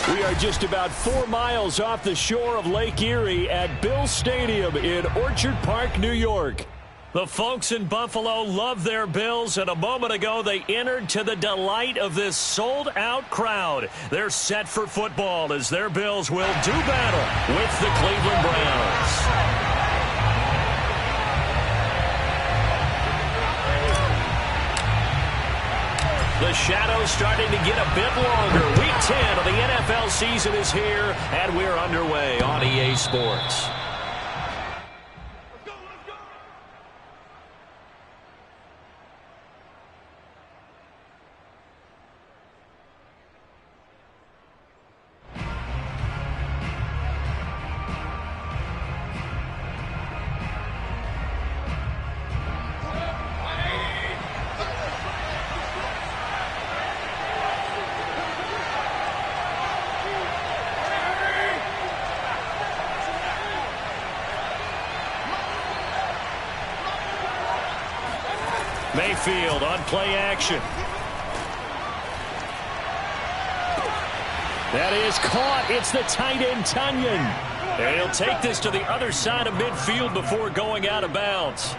We are just about 4 miles off the shore of Lake Erie at Bill Stadium in Orchard Park, New York. The folks in Buffalo love their Bills, and a moment ago they entered to the delight of this sold-out crowd. They're set for football as their Bills will do battle with the Cleveland Browns. The shadow's starting to get a bit longer. Week 10 of the NFL season is here, and we're underway on EA Sports. Mayfield on play action. That is caught. It's the tight end, Tunyon. And he'll take this to the other side of midfield before going out of bounds.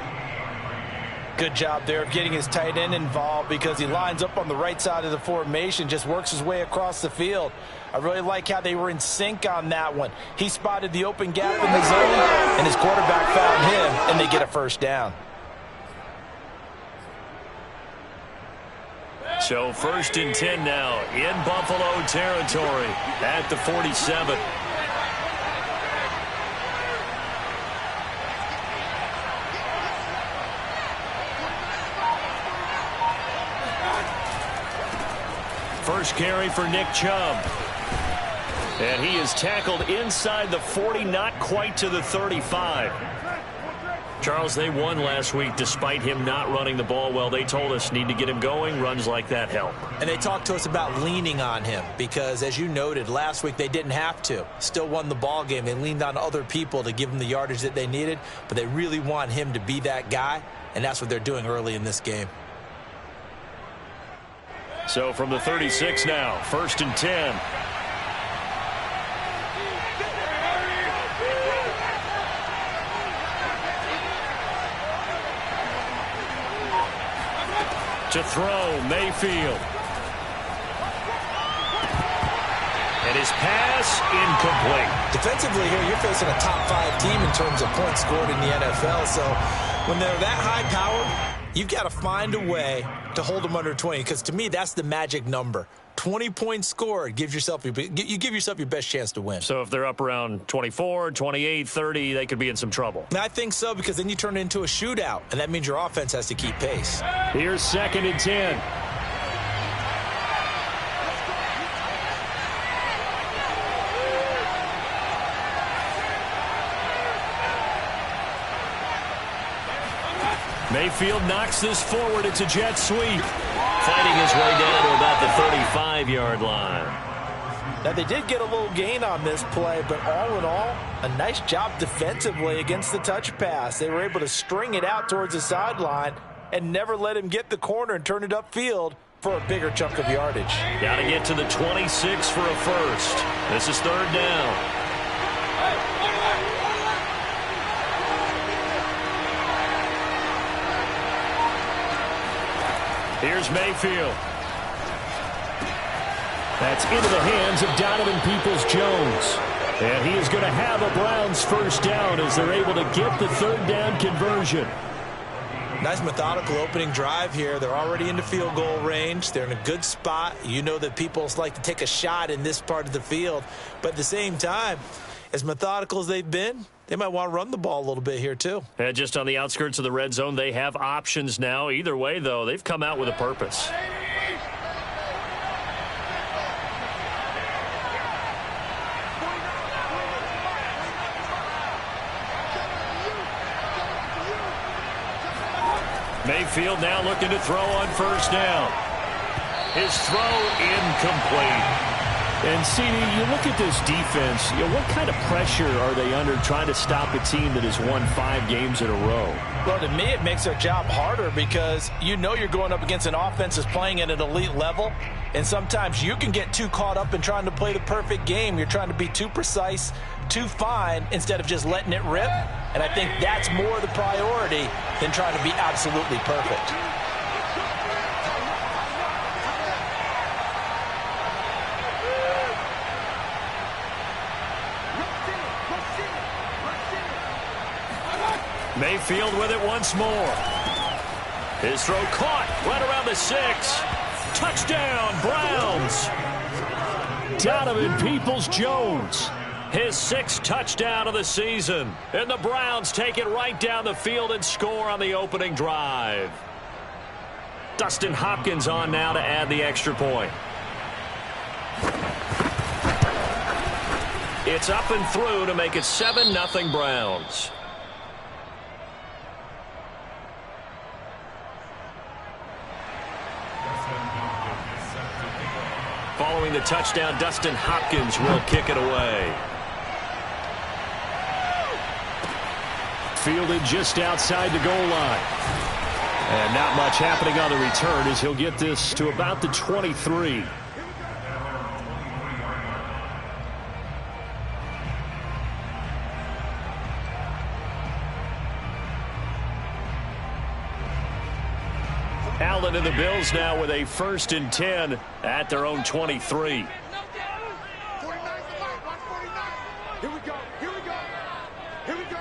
Good job there of getting his tight end involved because he lines up on the right side of the formation, just works his way across the field. I really like how they were in sync on that one. He spotted the open gap in the zone, and his quarterback found him, and they get a first down. So 1st and 10 now in Buffalo territory at the 47. First carry for Nick Chubb. And he is tackled inside the 40, not quite to the 35. Charles, they won last week despite him not running the ball well. They told us need to get him going. Runs like that help. And they talked to us about leaning on him because, as you noted, last week they didn't have to. Still won the ball game. They leaned on other people to give them the yardage that they needed, but they really want him to be that guy, and that's what they're doing early in this game. So from the 36 now, 1st and 10. To throw, Mayfield. And his pass incomplete. Defensively here, you're facing a top 5 team in terms of points scored in the NFL. So when they're that high powered, you've got to find a way to hold them under 20. Because to me, that's the magic number. 20 points scored, you give yourself your best chance to win. So if they're up around 24, 28, 30, they could be in some trouble. I think so, because then you turn it into a shootout, and that means your offense has to keep pace. Here's 2nd and 10. Mayfield knocks this forward. It's a jet sweep. Fighting his way down to about the 35-yard line. Now, they did get a little gain on this play, but all in all, a nice job defensively against the touch pass. They were able to string it out towards the sideline and never let him get the corner and turn it upfield for a bigger chunk of yardage. Got to get to the 26 for a first. This is 3rd down. Here's Mayfield. That's into the hands of Donovan Peoples-Jones. And he is going to have a Browns first down as they're able to get the 3rd down conversion. Nice methodical opening drive here. They're already into field goal range. They're in a good spot. You know that people like to take a shot in this part of the field. But at the same time, as methodical as they've been, they might want to run the ball a little bit here too. And just on the outskirts of the red zone, they have options now. Either way, though, they've come out with a purpose. Mayfield now looking to throw on first down. His throw incomplete. And, CD, you look at this defense, what kind of pressure are they under trying to stop a team that has won 5 games in a row? Well, to me, it makes their job harder because you know you're going up against an offense that's playing at an elite level, and sometimes you can get too caught up in trying to play the perfect game. You're trying to be too precise, too fine, instead of just letting it rip. And I think that's more the priority than trying to be absolutely perfect. Mayfield with it once more. His throw caught right around the 6. Touchdown, Browns. Donovan Peoples-Jones, his 6th touchdown of the season. And the Browns take it right down the field and score on the opening drive. Dustin Hopkins on now to add the extra point. It's up and through to make it 7-0 Browns. Following the touchdown, Dustin Hopkins will kick it away. Fielded just outside the goal line. And not much happening on the return as he'll get this to about the 23. Allen and the Bills now with a 1st and 10 at their own 23. Here we go. Here we go. Here we go.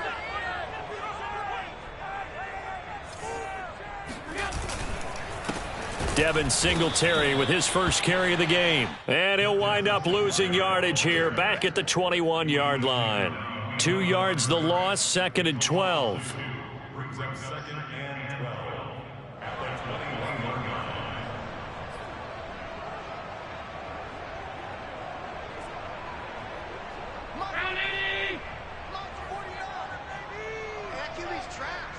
Devin Singletary with his first carry of the game. And he'll wind up losing yardage here back at the 21-yard line. 2 yards the loss, 2nd and 12. Brings up 2nd and 12 at the 21-yard line.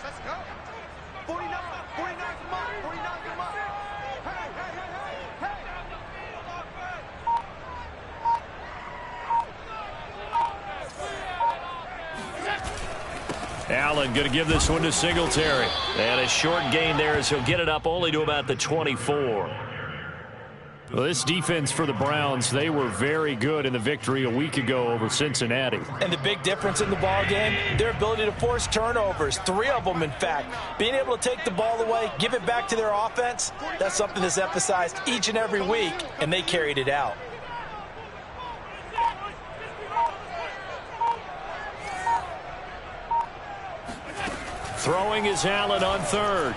Let's go. 49, 49, come on, 49, come on. Hey, hey, hey, hey, hey. Allen going to give this one to Singletary. And a short gain there as he'll get it up only to about the 24. Well, this defense for the Browns, they were very good in the victory a week ago over Cincinnati. And the big difference in the ball game, their ability to force turnovers, 3 of them in fact. Being able to take the ball away, give it back to their offense, that's something that's emphasized each and every week, and they carried it out. Throwing is Allen on 3rd.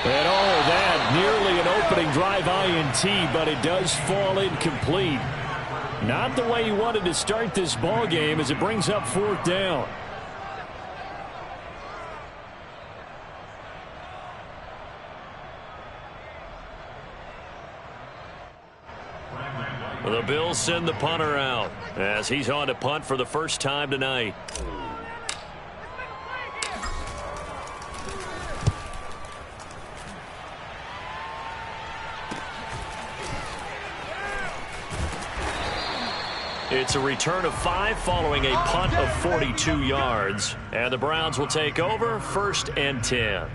And that nearly an opening drive INT, but it does fall incomplete. Not the way you wanted to start this ball game as it brings up 4th down. The Bills send the punter out as he's on to punt for the first time tonight. It's a return of 5 following a punt of 42 yards. And the Browns will take over 1st and 10.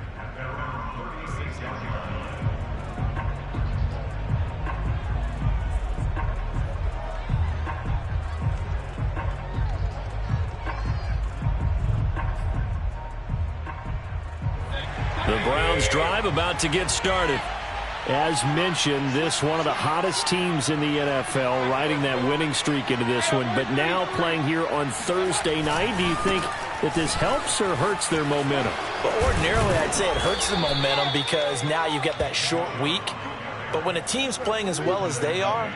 The Browns drive about to get started. As mentioned, this one of the hottest teams in the NFL, riding that winning streak into this one, but now playing here on Thursday night. Do you think that this helps or hurts their momentum? Well, ordinarily, I'd say it hurts the momentum because now you've got that short week. But when a team's playing as well as they are,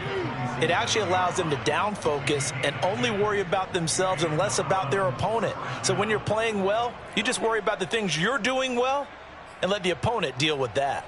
it actually allows them to down focus and only worry about themselves and less about their opponent. So when you're playing well, you just worry about the things you're doing well and let the opponent deal with that.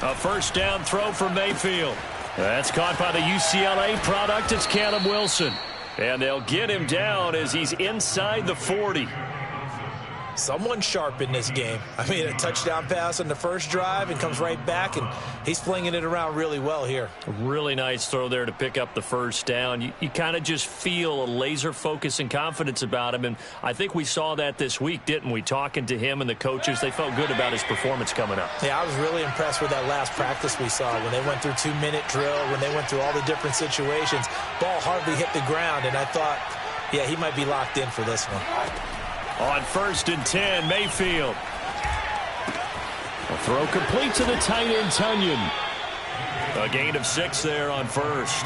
A first down throw for Mayfield. That's caught by the UCLA product. It's Callum Wilson. And they'll get him down as he's inside the 40. Someone sharp in this game. I mean, a touchdown pass on the first drive and comes right back, and he's flinging it around really well here. A really nice throw there to pick up the first down. You kind of just feel a laser focus and confidence about him, and I think we saw that this week, didn't we? Talking to him and the coaches, they felt good about his performance coming up. Yeah, I was really impressed with that last practice we saw when they went through 2-minute drill, when they went through all the different situations. Ball hardly hit the ground, and I thought, yeah, he might be locked in for this one. On 1st and 10, Mayfield. A throw complete to the tight end, Tunyon. A gain of 6 there on first.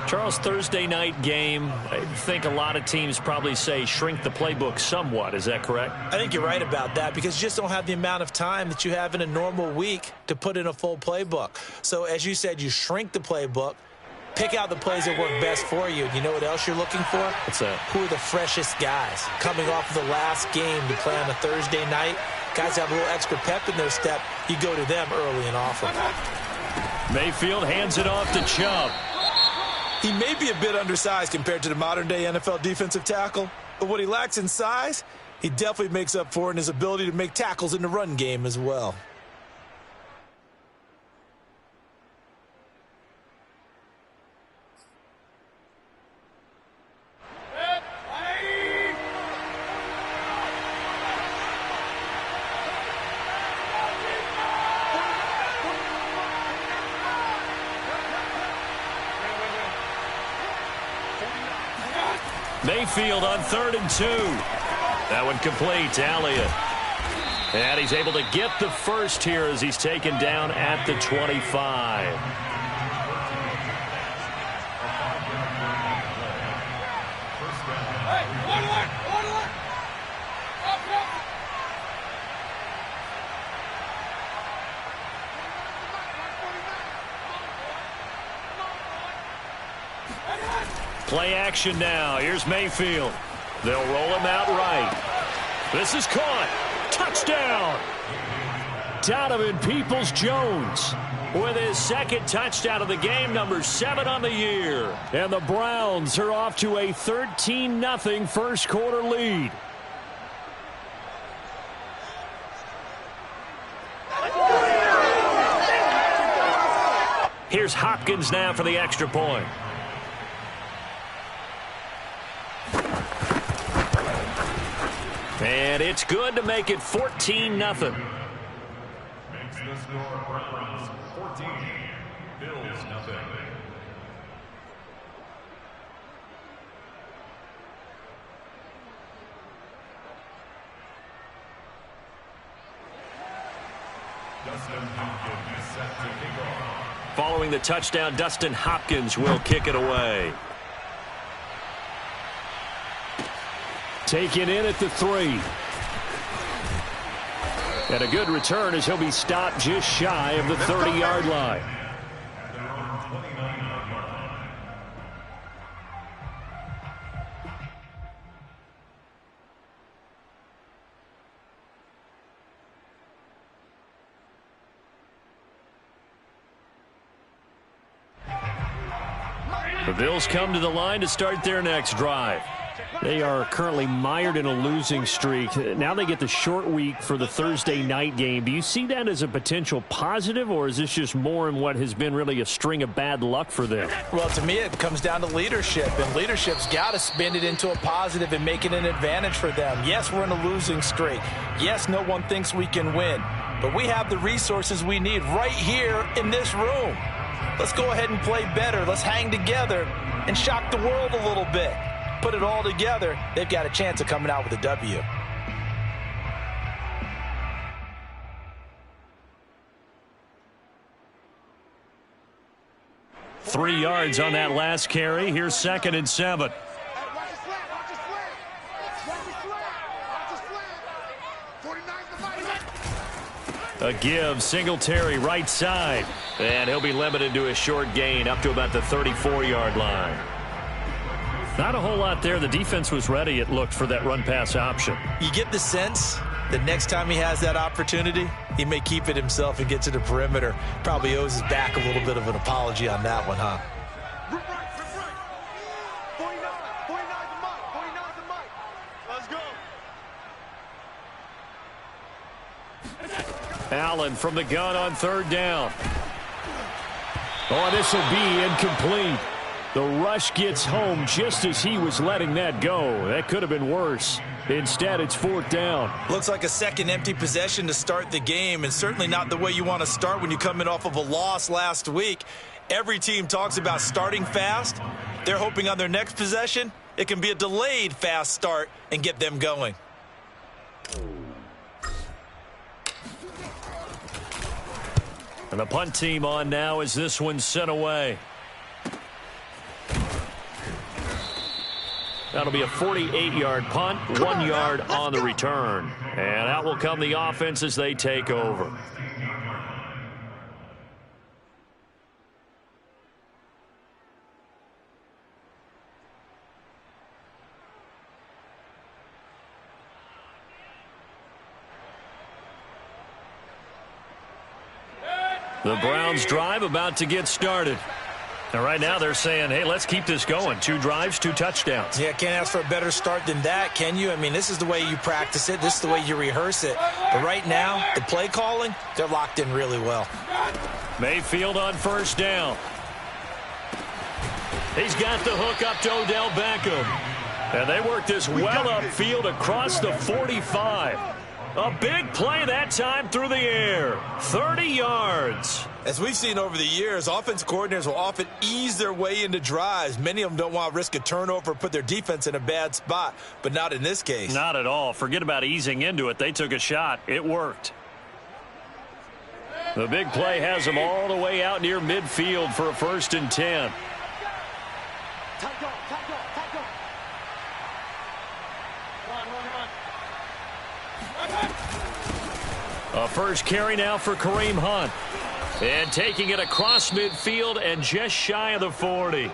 Charles, Thursday night game, I think a lot of teams probably say shrink the playbook somewhat. Is that correct? I think you're right about that because you just don't have the amount of time that you have in a normal week to put in a full playbook. So, as you said, you shrink the playbook. Pick out the plays that work best for you. You know what else you're looking for? What's that? Who are the freshest guys coming off of the last game to play on a Thursday night? Guys have a little extra pep in their step. You go to them early and often. Mayfield hands it off to Chubb. He may be a bit undersized compared to the modern-day NFL defensive tackle, but what he lacks in size, he definitely makes up for in his ability to make tackles in the run game as well. Mayfield on 3rd and 2. That one complete to Elliott. And he's able to get the first here as he's taken down at the 25. Play action now. Here's Mayfield. They'll roll him out right. This is caught. Touchdown. Donovan Peoples-Jones with his 2nd touchdown of the game, number 7 on the year. And the Browns are off to a 13-0 first quarter lead. Here's Hopkins now for the extra point. And it's good to make it 14-0. Makes the score Browns 14, Bills nothing. Dustin Hopkins is set to kick off. Following the touchdown, Dustin Hopkins will kick it away. Taken in at the 3. And a good return as he'll be stopped just shy of the 30-yard line. At their own 29-yard line. The Bills come to the line to start their next drive. They are currently mired in a losing streak. Now they get the short week for the Thursday night game. Do you see that as a potential positive, or is this just more in what has been really a string of bad luck for them? Well, to me, it comes down to leadership, and leadership's got to spin it into a positive and make it an advantage for them. Yes, we're in a losing streak. Yes, no one thinks we can win, but we have the resources we need right here in this room. Let's go ahead and play better. Let's hang together and shock the world a little bit. Put it all together, they've got a chance of coming out with a W. Three yards on that last carry. Here's 2nd and 7. A give, Singletary right side. And he'll be limited to a short gain up to about the 34-yard line. Not a whole lot there. The defense was ready, it looked, for that run-pass option. You get the sense that next time he has that opportunity, He may keep it himself and get to the perimeter. Probably owes his back a little bit of an apology on that one, huh? Rip right. 49 the mic. 49 the mic. Let's go. Allen from the gun on third down. Oh, this will be incomplete. The rush gets home just as he was letting that go. That could have been worse. Instead, it's fourth down. Looks like a second empty possession to start the game, and certainly not the way you want to start when you're coming off of a loss last week. Every team talks about starting fast. They're hoping on their next possession, it can be a delayed fast start and get them going. And the punt team on now as this one's sent away. That'll be a 48-yard punt, 1 yard on the return. And out will come the offense as they take over. The Browns drive about to get started. And right now they're saying, hey, let's keep this going. 2 drives, 2 touchdowns. Yeah, can't ask for a better start than that, can you? I mean, this is the way you practice it. This is the way you rehearse it. But right now, the play calling, they're locked in really well. Mayfield on first down. He's got the hook up to Odell Beckham. And they work this well upfield across the 45. A big play that time through the air. 30 yards. As we've seen over the years, offense coordinators will often ease their way into drives. Many of them don't want to risk a turnover or put their defense in a bad spot, but not in this case. Not at all. Forget about easing into it. They took a shot. It worked. The big play has them all the way out near midfield for a 1st and 10. A first carry now for Kareem Hunt. And taking it across midfield and just shy of the 40.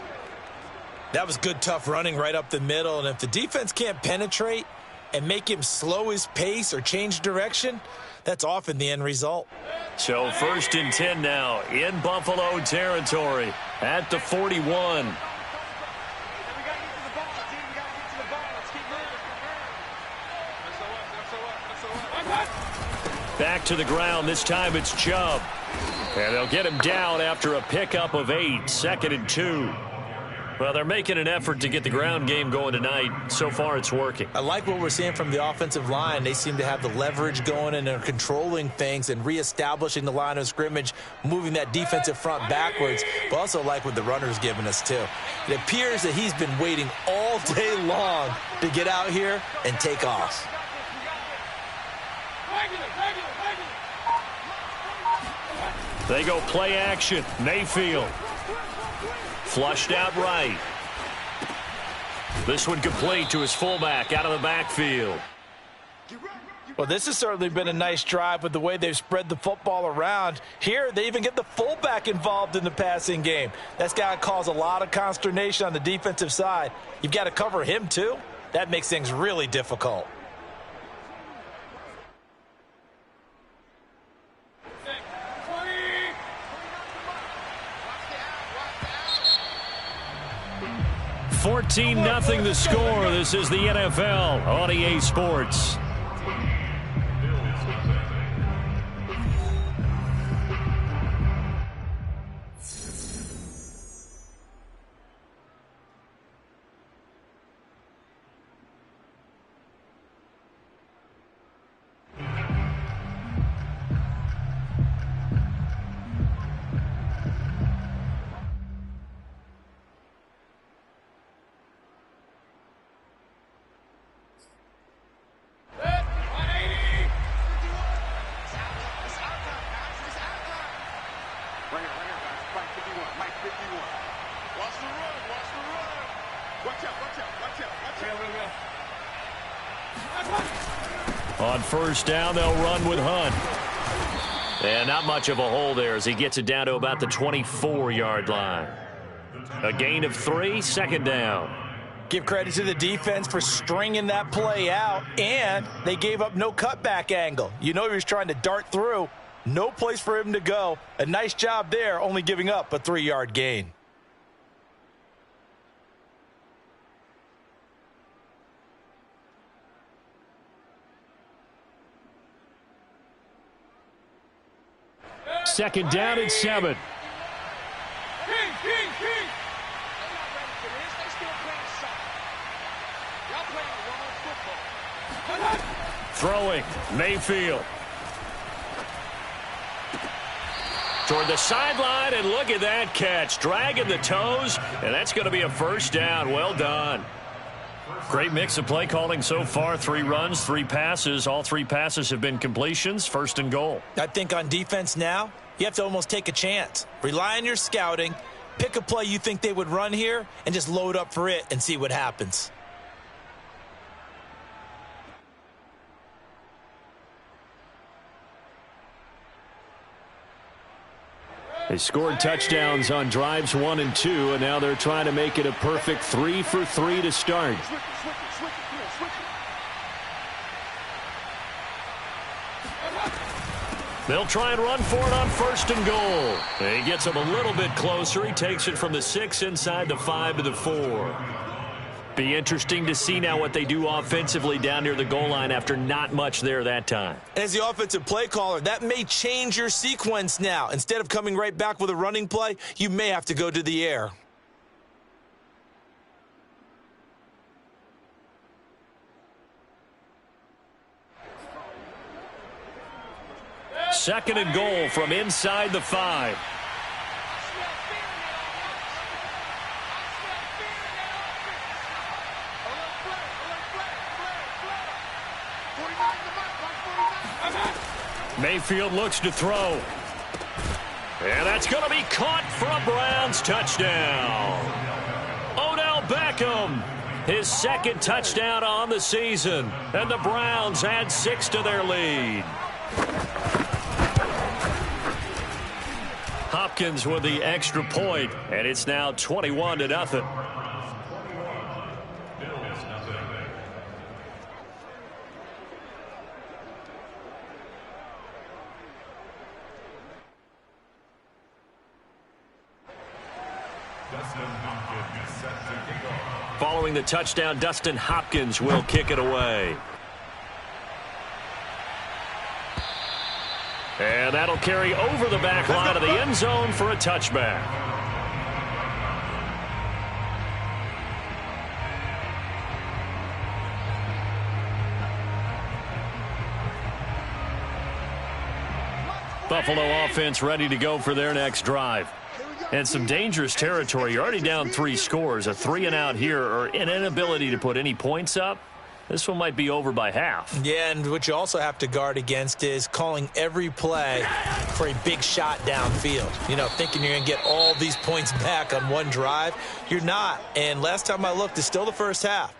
That was good, tough running right up the middle. And if the defense can't penetrate and make him slow his pace or change direction, that's often the end result. So 1st and 10 now in Buffalo territory at the 41. Back to the ground. This time it's Chubb. And they'll get him down after a pickup of 8. 2nd and 2. Well, they're making an effort to get the ground game going tonight. So far, it's working. I like what we're seeing from the offensive line. They seem to have the leverage going and they're controlling things and reestablishing the line of scrimmage, moving that defensive front backwards, but also like what the runner's giving us, too. It appears that he's been waiting all day long to get out here and take off. They go play action. Mayfield. Flushed out right. This one complete to his fullback out of the backfield. Well, this has certainly been a nice drive with the way they've spread the football around. Here, they even get the fullback involved in the passing game. That's got to cause a lot of consternation on the defensive side. You've got to cover him, too. That makes things really difficult. Fourteen 0 the score. This is the NFL on EA Sports. On first down, they'll run with Hunt. And not much of a hole there as he gets it down to about the 24-yard line. A gain of 3, 2nd down. Give credit to the defense for stringing that play out, and they gave up no cutback angle. You know he was trying to dart through. No place for him to go. A nice job there, only giving up a 3-yard gain. Second down and 7. Throwing, Mayfield. Toward the sideline, and look at that catch. Dragging the toes, and that's going to be a first down. Well done. Great mix of play calling so far. 3 runs, 3 passes. All 3 passes have been completions. First and goal. I think on defense now, you have to almost take a chance. Rely on your scouting. Pick a play you think they would run here, and just load up for it and see what happens. They scored touchdowns on drives 1 and 2, and now they're trying to make it a perfect 3 for 3 to start. They'll try and run for it on first and goal. He gets him a little bit closer. He takes it from the 6 inside the 5 to the 4. Be interesting to see now what they do offensively down near the goal line after not much there that time. As the offensive play caller, that may change your sequence now. Instead of coming right back with a running play, you may have to go to the air. Second and goal from inside the 5. Mayfield looks to throw. And that's going to be caught for a Browns touchdown. Odell Beckham, his 2nd touchdown on the season. And the Browns add 6 to their lead. Hopkins with the extra point, and it's now 21-0. Following the touchdown, Dustin Hopkins will kick it away. And that'll carry over the back line of the end zone for a touchback. Buffalo offense ready to go for their next drive. And some dangerous territory. You're already down 3 scores. A 3-and-out here, or an inability to put any points up. This one might be over by half. Yeah, and what you also have to guard against is calling every play for a big shot downfield. You know, thinking you're going to get all these points back on one drive. You're not. And last time I looked, it's still the first half.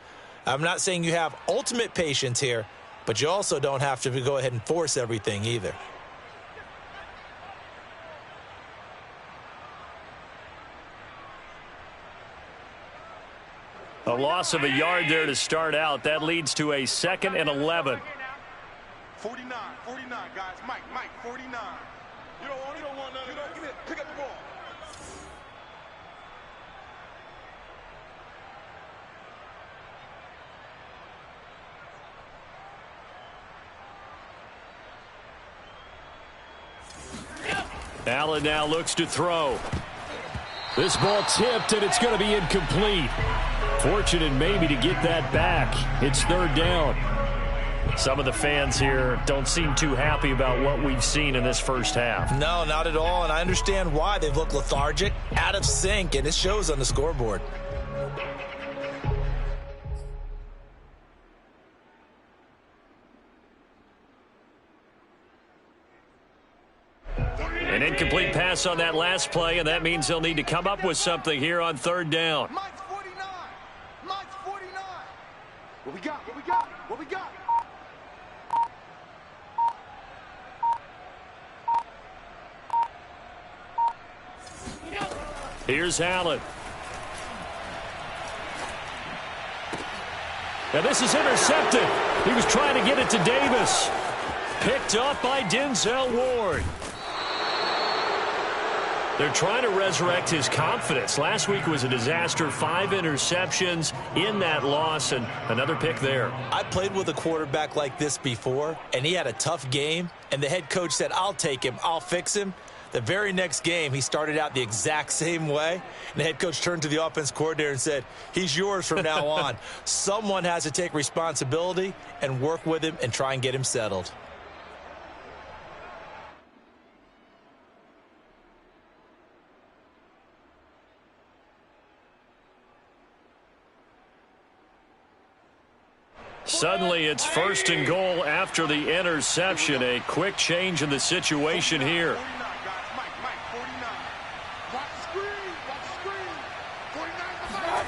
I'm not saying you have ultimate patience here, but you also don't have to go ahead and force everything either. A loss of a yard there to start out. That leads to a 2nd and 11. 49, guys. Mike, 49. You don't want none of this. Give it. Pick up the ball. Allen now looks to throw. This ball tipped, and it's going to be incomplete. Fortunate maybe to get that back. It's 3rd down. Some of the fans here don't seem too happy about what we've seen in this first half. No, not at all, and I understand why. They've looked lethargic, out of sync, and it shows on the scoreboard. An incomplete pass on that last play, and that means they'll need to come up with something here on 3rd down. Mike's 49. Mike's 49. What we got? What we got? What we got? Here's Allen. And this is intercepted. He was trying to get it to Davis. Picked up by Denzel Ward. They're trying to resurrect his confidence. Last week was a disaster. 5 interceptions in that loss, and another pick there. I played with a quarterback like this before, and he had a tough game, and the head coach said, I'll take him, I'll fix him. The very next game, he started out the exact same way, and the head coach turned to the offense coordinator and said, he's yours from now on. Someone has to take responsibility and work with him and try and get him settled. Suddenly, it's 1st and goal after the interception. A quick change in the situation here. 49, guys. Mike, 49. Watch the screen. Watch the screen. 49 to Mike.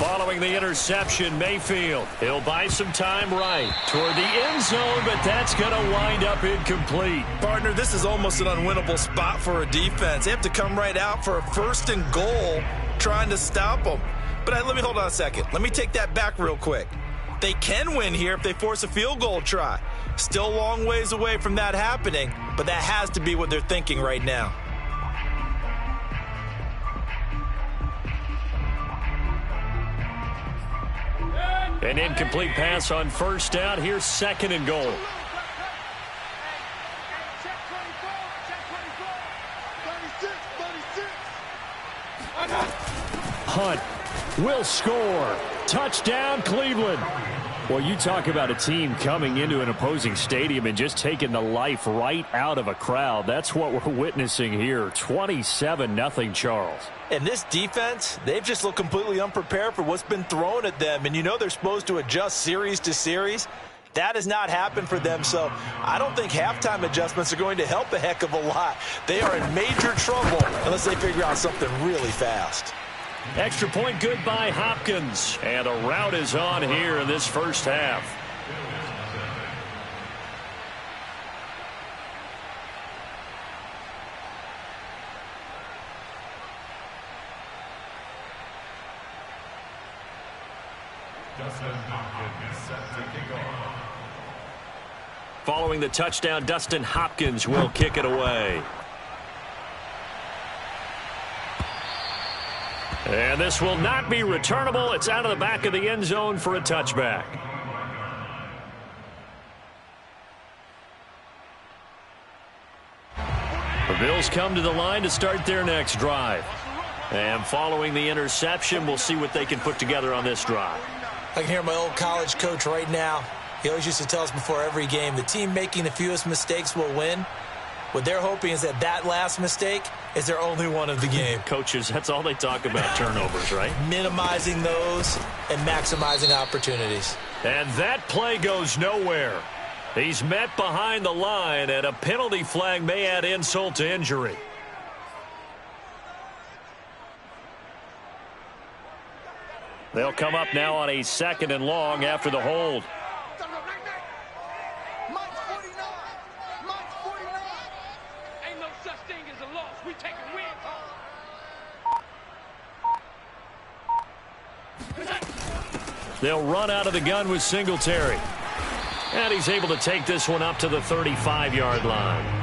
Following the interception, Mayfield. He'll buy some time right toward the end zone, but that's going to wind up incomplete. Partner, this is almost an unwinnable spot for a defense. They have to come right out for a 1st and goal trying to stop them. But let me hold on a second. Let me take that back real quick. They can win here if they force a field goal try. Still a long ways away from that happening, but that has to be what they're thinking right now. An incomplete pass on 1st down. Here's 2nd and goal. Check 24. 36. Hunt will score. Touchdown, Cleveland. Well, you talk about a team coming into an opposing stadium and just taking the life right out of a crowd. That's what we're witnessing here. 27-0, Charles. And this defense, they've just looked completely unprepared for what's been thrown at them. And you know they're supposed to adjust series to series. That has not happened for them, so I don't think halftime adjustments are going to help a heck of a lot. They are in major trouble unless they figure out something really fast. Extra point good by Hopkins. And a rout is on here in this 1st half. Following the touchdown, Dustin Hopkins will kick it away. And this will not be returnable. It's out of the back of the end zone for a touchback. The Bills come to the line to start their next drive. And following the interception, we'll see what they can put together on this drive. I can hear my old college coach right now. He always used to tell us before every game, the team making the fewest mistakes will win. What they're hoping is that that last mistake is their only one of the game. Coaches, that's all they talk about, turnovers, right? Minimizing those and maximizing opportunities. And that play goes nowhere. He's met behind the line, and a penalty flag may add insult to injury. They'll come up now on a 2nd and long after the hold. Mike's 49. Mike's 49. Ain't no such thing as a loss. We taking wins home. They'll run out of the gun with Singletary. And he's able to take this one up to the 35-yard line.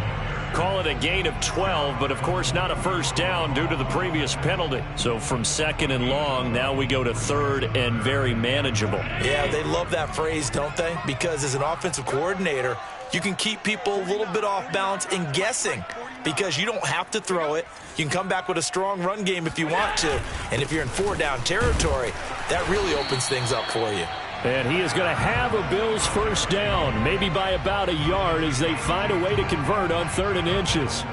Call it a gain of 12, but of course not a 1st down due to the previous penalty. So from 2nd and long, now we go to 3rd and very manageable. Yeah, they love that phrase, don't they? Because as an offensive coordinator, you can keep people a little bit off balance and guessing because you don't have to throw it. You can come back with a strong run game if you want to. And if you're in 4-down territory, that really opens things up for you. And he is going to have a Bills 1st down, maybe by about a yard as they find a way to convert on 3rd and inches.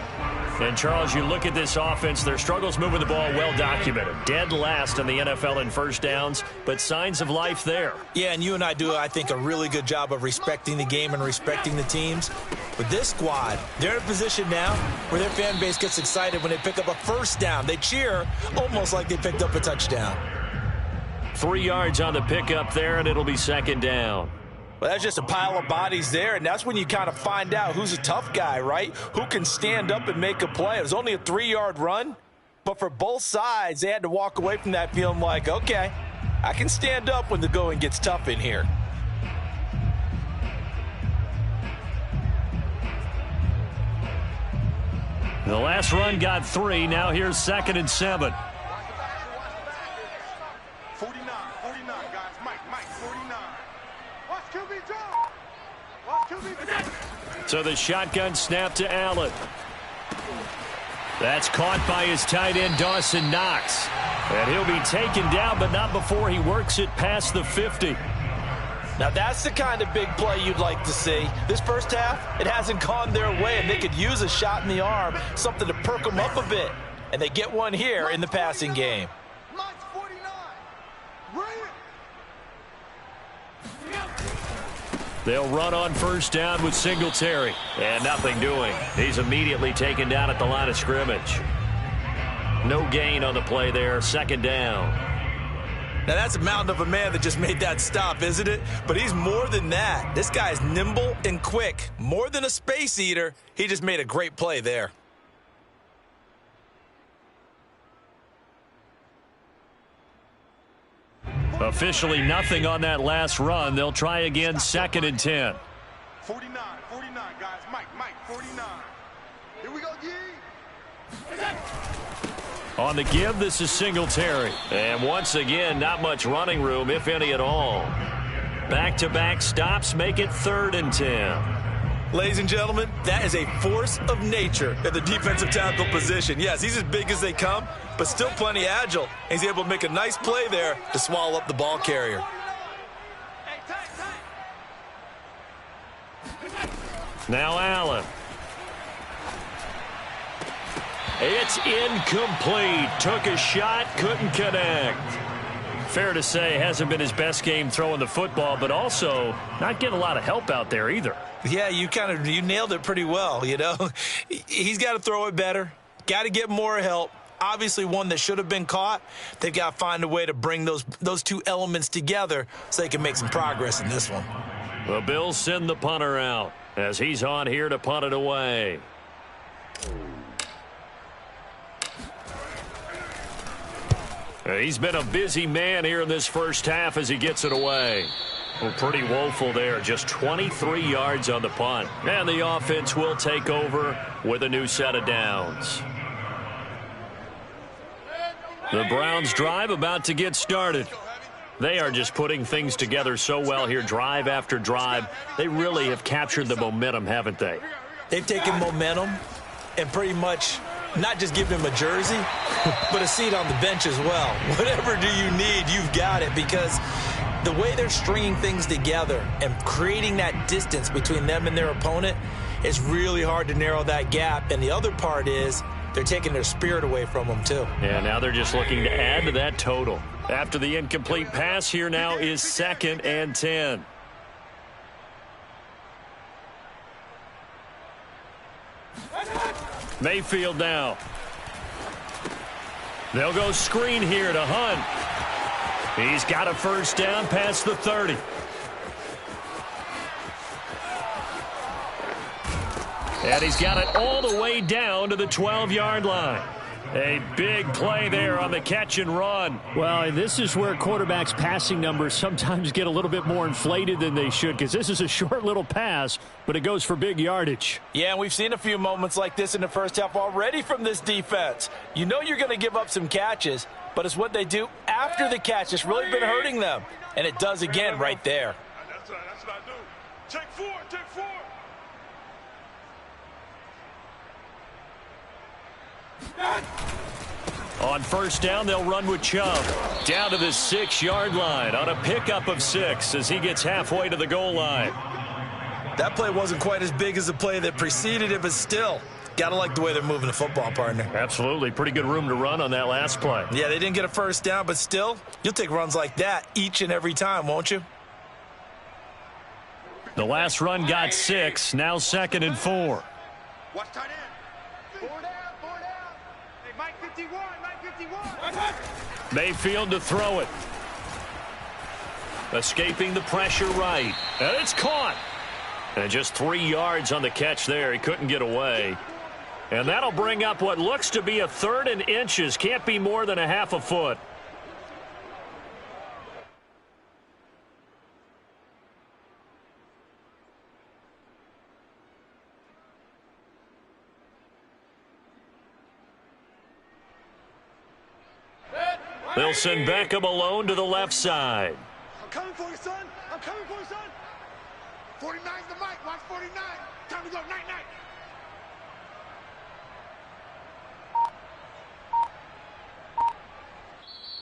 And, Charles, you look at this offense, their struggles moving the ball well documented. Dead last in the NFL in 1st downs, but signs of life there. Yeah, and you and I do, I think, a really good job of respecting the game and respecting the teams. With this squad, they're in a position now where their fan base gets excited when they pick up a 1st down. They cheer almost like they picked up a touchdown. 3 yards on the pickup there, and it'll be 2nd down. Well, that's just a pile of bodies there, and that's when you kind of find out who's a tough guy, right? Who can stand up and make a play. It was only a 3-yard run, but for both sides, they had to walk away from that feeling like, okay, I can stand up when the going gets tough in here. The last run got 3. Now here's 2nd and 7. 49, 49, guys. Mike, 49. Watch QB draw. Watch QB draw. So the shotgun snap to Allen. That's caught by his tight end, Dawson Knox. And he'll be taken down, but not before he works it past the 50. Now that's the kind of big play you'd like to see. This first half, it hasn't gone their way, and they could use a shot in the arm, something to perk them up a bit. And they get one here in the passing game. Mike's 49. Bring it. They'll run on first down with Singletary. And nothing doing. He's immediately taken down at the line of scrimmage. No gain on the play there. 2nd down. Now that's a mountain of a man that just made that stop, isn't it? But he's more than that. This guy's nimble and quick. More than a space eater. He just made a great play there. Officially nothing on that last run. They'll try again, 2nd and 10. 49, guys. Mike, 49. Here we go, G. On the give, this is Singletary. And once again, not much running room, if any at all. Back-to-back stops make it 3rd and 10. Ladies and gentlemen, that is a force of nature at the defensive tackle position. Yes, he's as big as they come, but still plenty agile. He's able to make a nice play there to swallow up the ball carrier. Now Allen. It's incomplete. Took a shot, couldn't connect. Fair to say, hasn't been his best game throwing the football, but also not getting a lot of help out there either. Yeah, you nailed it pretty well, you know. He's got to throw it better. Got to get more help. Obviously one that should have been caught. They've got to find a way to bring those two elements together so they can make some progress in this one. The Bills send the punter out as he's on here to punt it away. He's been a busy man here in this first half as he gets it away. Well, pretty woeful there. Just 23 yards on the punt. And the offense will take over with a new set of downs. The Browns drive about to get started. They are just putting things together so well here, drive after drive. They really have captured the momentum, haven't they? They've taken momentum and pretty much not just given him a jersey, but a seat on the bench as well. Whatever do you need, you've got it, because the way they're stringing things together and creating that distance between them and their opponent is really hard to narrow that gap. And the other part is they're taking their spirit away from them too. Yeah, now they're just looking to add to that total. After the incomplete pass, here now is 2nd and 10. Mayfield now. They'll go screen here to Hunt. He's got a first down past the 30. And he's got it all the way down to the 12-yard line. A big play there on the catch and run. Well, and this is where quarterbacks' passing numbers sometimes get a little bit more inflated than they should, because this is a short little pass, but it goes for big yardage. Yeah, and we've seen a few moments like this in the first half already from this defense. You know you're going to give up some catches, but it's what they do after the catch that's really been hurting them. And it does again right there. That's what I do. Take four. On first down, they'll run with Chubb. Down to the 6-yard line on a pickup of 6 as he gets halfway to the goal line. That play wasn't quite as big as the play that preceded it, but still, got to like the way they're moving the football, partner. Absolutely. Pretty good room to run on that last play. Yeah, they didn't get a first down, but still, you'll take runs like that each and every time, won't you? The last run got 6. Now 2nd and 4. Watch tight end. 4 down. Hey, Mike 51. Mayfield to throw it. Escaping the pressure right. And it's caught. And just 3 yards on the catch there. He couldn't get away. And that'll bring up what looks to be a 3rd and inches. Can't be more than a half a foot. They'll send Beckham alone to the left side. I'm coming for you, son. I'm coming for you, son. 49's the mic. Watch 49. Time to go. Night-night.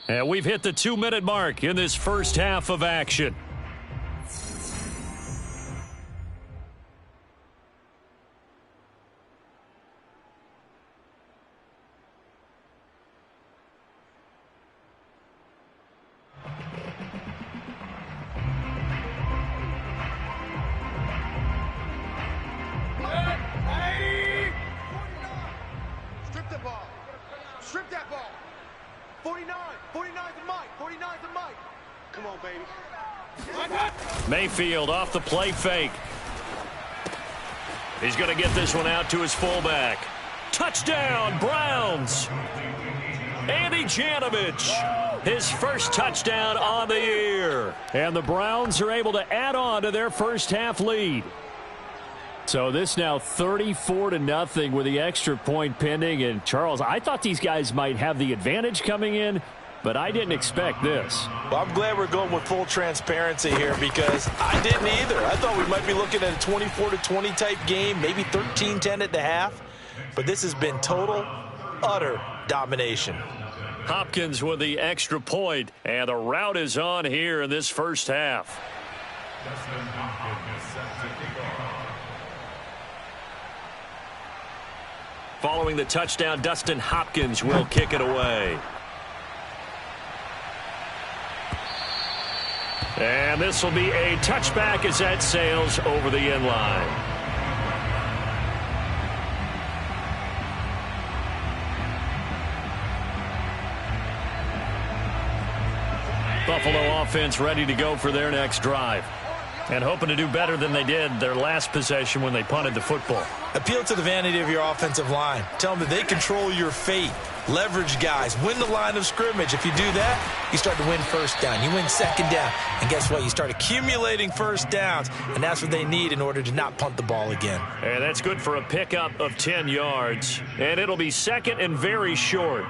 And we've hit the 2-minute mark in this first half of action. Strip the ball. Strip that ball. 49. 49's the mic. 49's the mic. Come on, baby. Mayfield off the play fake. He's going to get this one out to his fullback. Touchdown, Browns. Andy Janovich, his first touchdown on the year. And the Browns are able to add on to their first half lead. So this now 34-0 with the extra point pending. And Charles, I thought these guys might have the advantage coming in, but I didn't expect this. Well, I'm glad we're going with full transparency here because I didn't either. I thought we might be looking at a 24-20 type game, maybe 13-10 at the half. But this has been total, utter domination. Hopkins with the extra point, and the route is on here in this first half. Following the touchdown, Dustin Hopkins will kick it away. And this will be a touchback as that sails over the end line. Buffalo offense ready to go for their next drive. And hoping to do better than they did their last possession when they punted the football. Appeal to the vanity of your offensive line. Tell them that they control your fate. Leverage guys. Win the line of scrimmage. If you do that, you start to win first down. You win second down. And guess what? You start accumulating first downs. And that's what they need in order to not punt the ball again. And that's good for a pickup of 10 yards. And it'll be second and very short.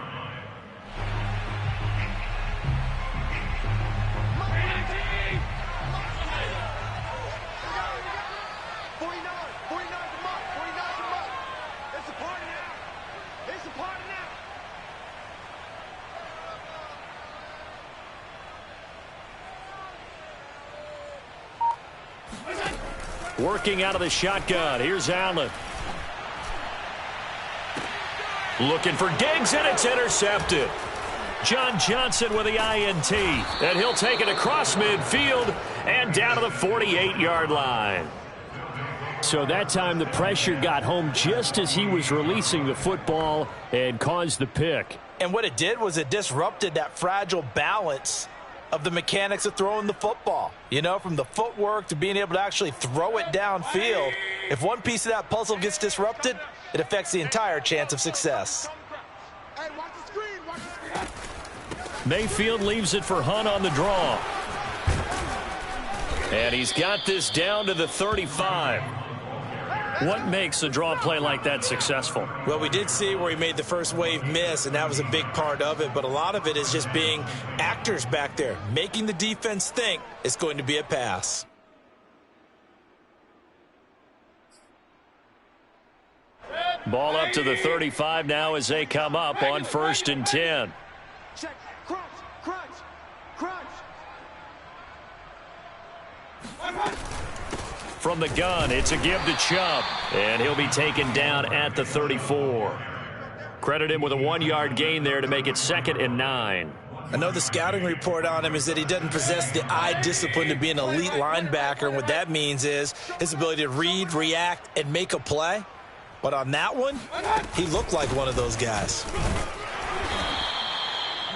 Working out of the shotgun. Here's Allen. Looking for Diggs, and it's intercepted. John Johnson with the INT. And he'll take it across midfield and down to the 48-yard line. So that time the pressure got home just as he was releasing the football and caused the pick. And what it did was it disrupted that fragile balance of the mechanics of throwing the football. You know, from the footwork to being able to actually throw it downfield. If one piece of that puzzle gets disrupted, it affects the entire chance of success. Hey, watch the screen. Watch the screen. Mayfield leaves it for Hunt on the draw. And he's got this down to the 35. What makes a draw play like that successful? Well, we did see where he made the first wave miss, and that was a big part of it. But a lot of it is just being actors back there, making the defense think it's going to be a pass. Ball up to the 35 now as they come up on 1st and 10. Check. Crunch. Crunch. Crunch. From the gun, it's a give to Chubb, and he'll be taken down at the 34. Credit him with a 1-yard gain there to make it 2nd and 9. I know the scouting report on him is that he doesn't possess the eye discipline to be an elite linebacker, and what that means is his ability to read, react, and make a play. But on that one, he looked like one of those guys.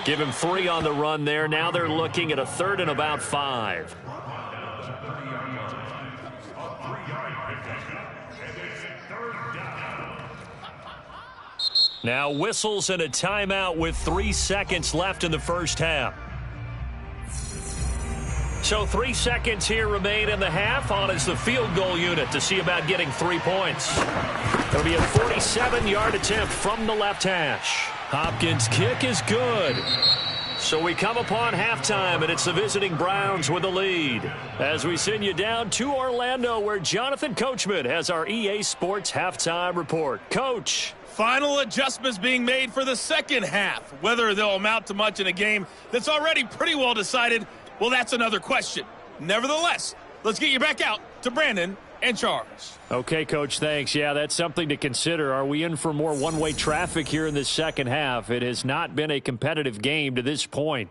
Give him 3 on the run there. Now they're looking at a 3rd and about 5. Now whistles and a timeout with 3 seconds left in the first half. So 3 seconds here remain in the half. On is the field goal unit to see about getting 3 points. It'll be a 47-yard attempt from the left hash. Hopkins' kick is good. So we come upon halftime, and it's the visiting Browns with the lead. As we send you down to Orlando, where Jonathan Coachman has our EA Sports halftime report. Coach. Final adjustments being made for the second half. Whether they'll amount to much in a game that's already pretty well decided, well, that's another question. Nevertheless, let's get you back out to Brandon and Charles. Okay, Coach, thanks. Yeah, that's something to consider. Are we in for more one-way traffic here in this second half? It has not been a competitive game to this point.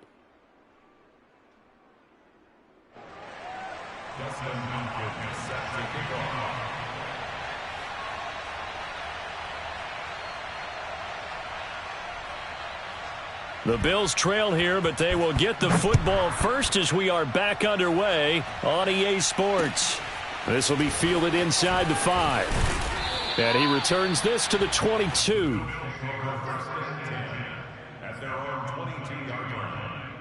The Bills trail here, but they will get the football first as we are back underway on EA Sports. This will be fielded inside the 5. And he returns this to the 22. At their own 22-yard line.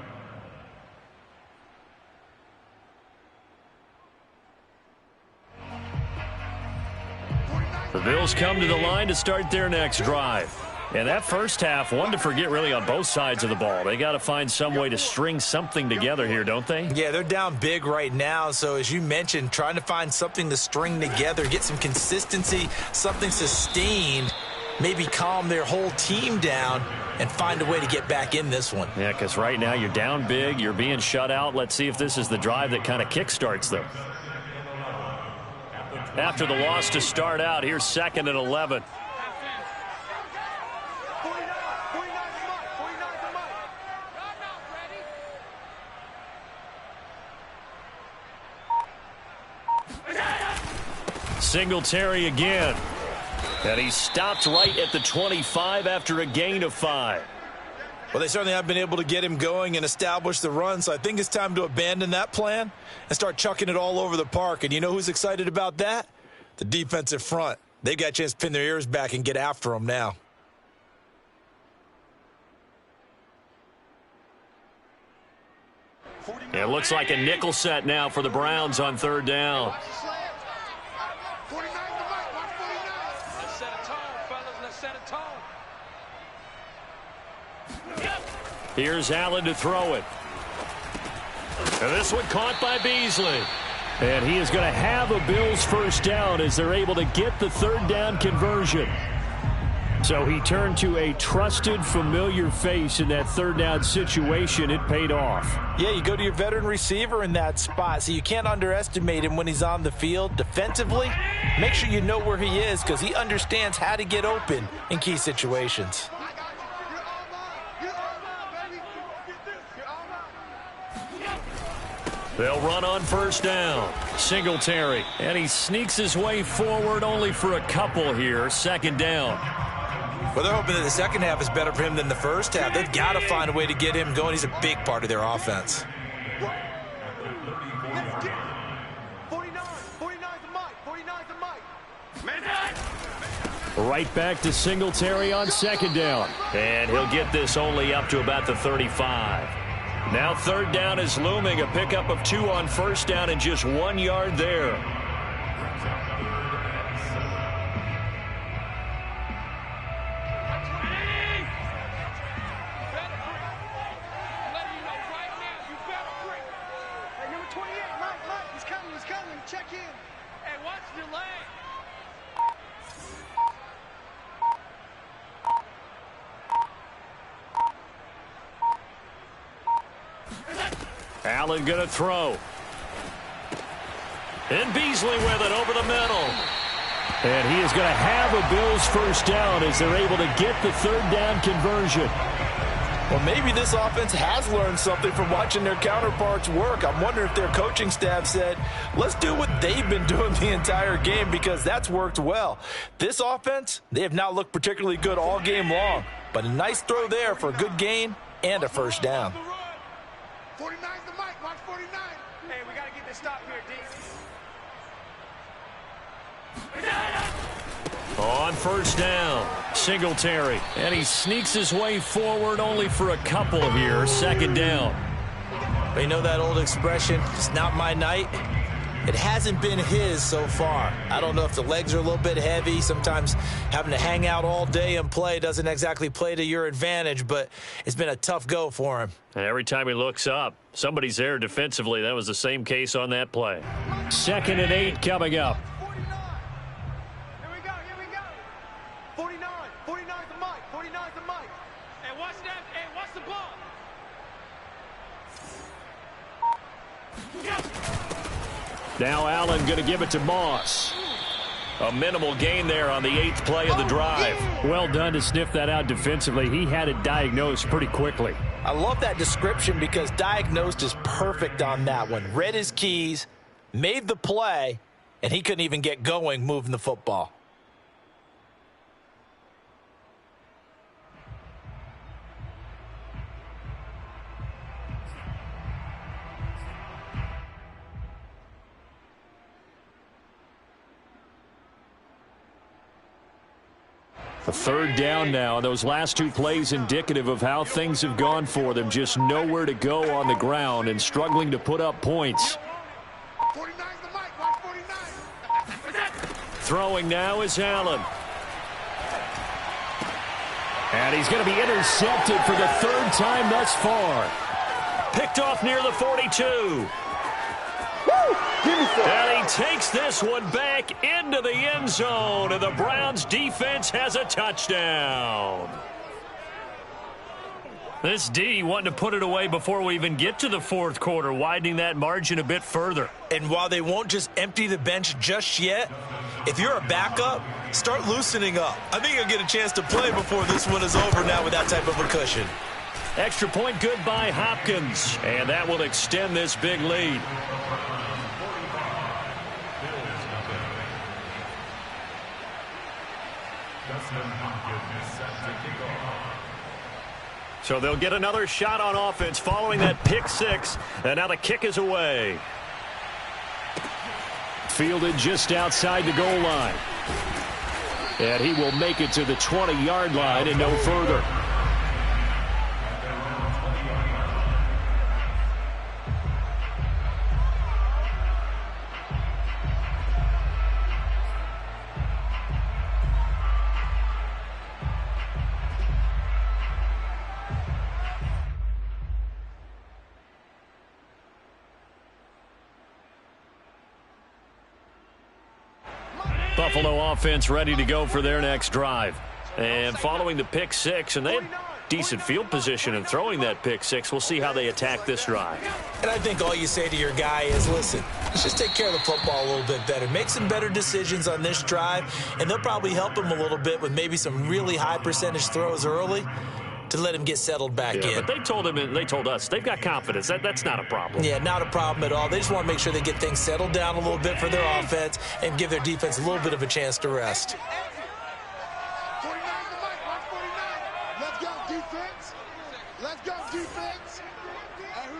The Bills come to the line to start their next drive. And that first half, one to forget really on both sides of the ball. They got to find some way to string something together here, don't they? Yeah, they're down big right now. So as you mentioned, trying to find something to string together, get some consistency, something sustained, maybe calm their whole team down and find a way to get back in this one. Yeah, because right now you're down big, you're being shut out. Let's see if this is the drive that kind of kickstarts them. After the loss to start out, here's 2nd and 11. Singletary again. And he stopped right at the 25 after a gain of 5. Well, they certainly have been able to get him going and establish the run, so I think it's time to abandon that plan and start chucking it all over the park. And you know who's excited about that? The defensive front. They got a chance to pin their ears back and get after him now. It looks like a nickel set now for the Browns on 3rd down. Here's Allen to throw it. And this one caught by Beasley. And he is going to have a Bills first down as they're able to get the 3rd down conversion. So he turned to a trusted, familiar face in that 3rd down situation. It paid off. Yeah, you go to your veteran receiver in that spot, so you can't underestimate him when he's on the field. Defensively, make sure you know where he is because he understands how to get open in key situations. They'll run on 1st down. Singletary. And he sneaks his way forward only for a couple here. 2nd down. Well, they're hoping that the second half is better for him than the first half. They've got to find a way to get him going. He's a big part of their offense. 49's the mic. Right back to Singletary on 2nd down. And he'll get this only up to about the 35. Now 3rd down is looming. A pickup of 2 on 1st down and just 1 yard there. Allen going to throw. And Beasley with it over the middle. And he is going to have a Bills first down as they're able to get the 3rd down conversion. Well, maybe this offense has learned something from watching their counterparts work. I'm wondering if their coaching staff said, let's do what they've been doing the entire game because that's worked well. This offense, they have not looked particularly good all game long, but a nice throw there for a good gain and a first down. 49's the mic. Watch 49. Hey, we got to get this stop here, D. On 1st down, Singletary. And he sneaks his way forward only for a couple here. 2nd down. But you know that old expression, it's not my night. It hasn't been his so far. I don't know if the legs are a little bit heavy. Sometimes having to hang out all day and play doesn't exactly play to your advantage, but it's been a tough go for him. And every time he looks up, somebody's there defensively. That was the same case on that play. 2nd and 8 coming up. 49. Here we go. 49. 49's the mic. 49's the mic. Hey, watch that. Hey, watch the ball. Now Allen going to give it to Moss. A minimal gain there on the 8th play of the drive. Well done to sniff that out defensively. He had it diagnosed pretty quickly. I love that description because diagnosed is perfect on that one. Read his keys, made the play, and he couldn't even get going moving the football. A 3rd down now. Those last 2 plays indicative of how things have gone for them. Just nowhere to go on the ground and struggling to put up points. 49's the mic. Watch 49. Throwing now is Allen. And he's going to be intercepted for the 3rd time thus far. Picked off near the 42. And he takes this one back into the end zone, and the Browns defense has a touchdown. This D wanting to put it away before we even get to the 4th quarter, widening that margin a bit further. And while they won't just empty the bench just yet, if you're a backup, start loosening up. I think you'll get a chance to play before this one is over now with that type of a cushion. Extra point good by Hopkins, and that will extend this big lead. So they'll get another shot on offense following that pick 6, and now the kick is away. Fielded just outside the goal line. And he will make it to the 20-yard line and no further. Buffalo offense ready to go for their next drive. And following the pick 6, and they had decent field position in throwing that pick 6. We'll see how they attack this drive. And I think all you say to your guy is, listen, let's just take care of the football a little bit better. Make some better decisions on this drive, and they'll probably help him a little bit with maybe some really high percentage throws early to let him get settled back in. But they told him, and they told us, they've got confidence. That's not a problem. Yeah, not a problem at all. They just want to make sure they get things settled down a little bit for their offense and give their defense a little bit of a chance to rest. 49's the mic. Watch 49. Let's go, defense. Let's go, defense. And here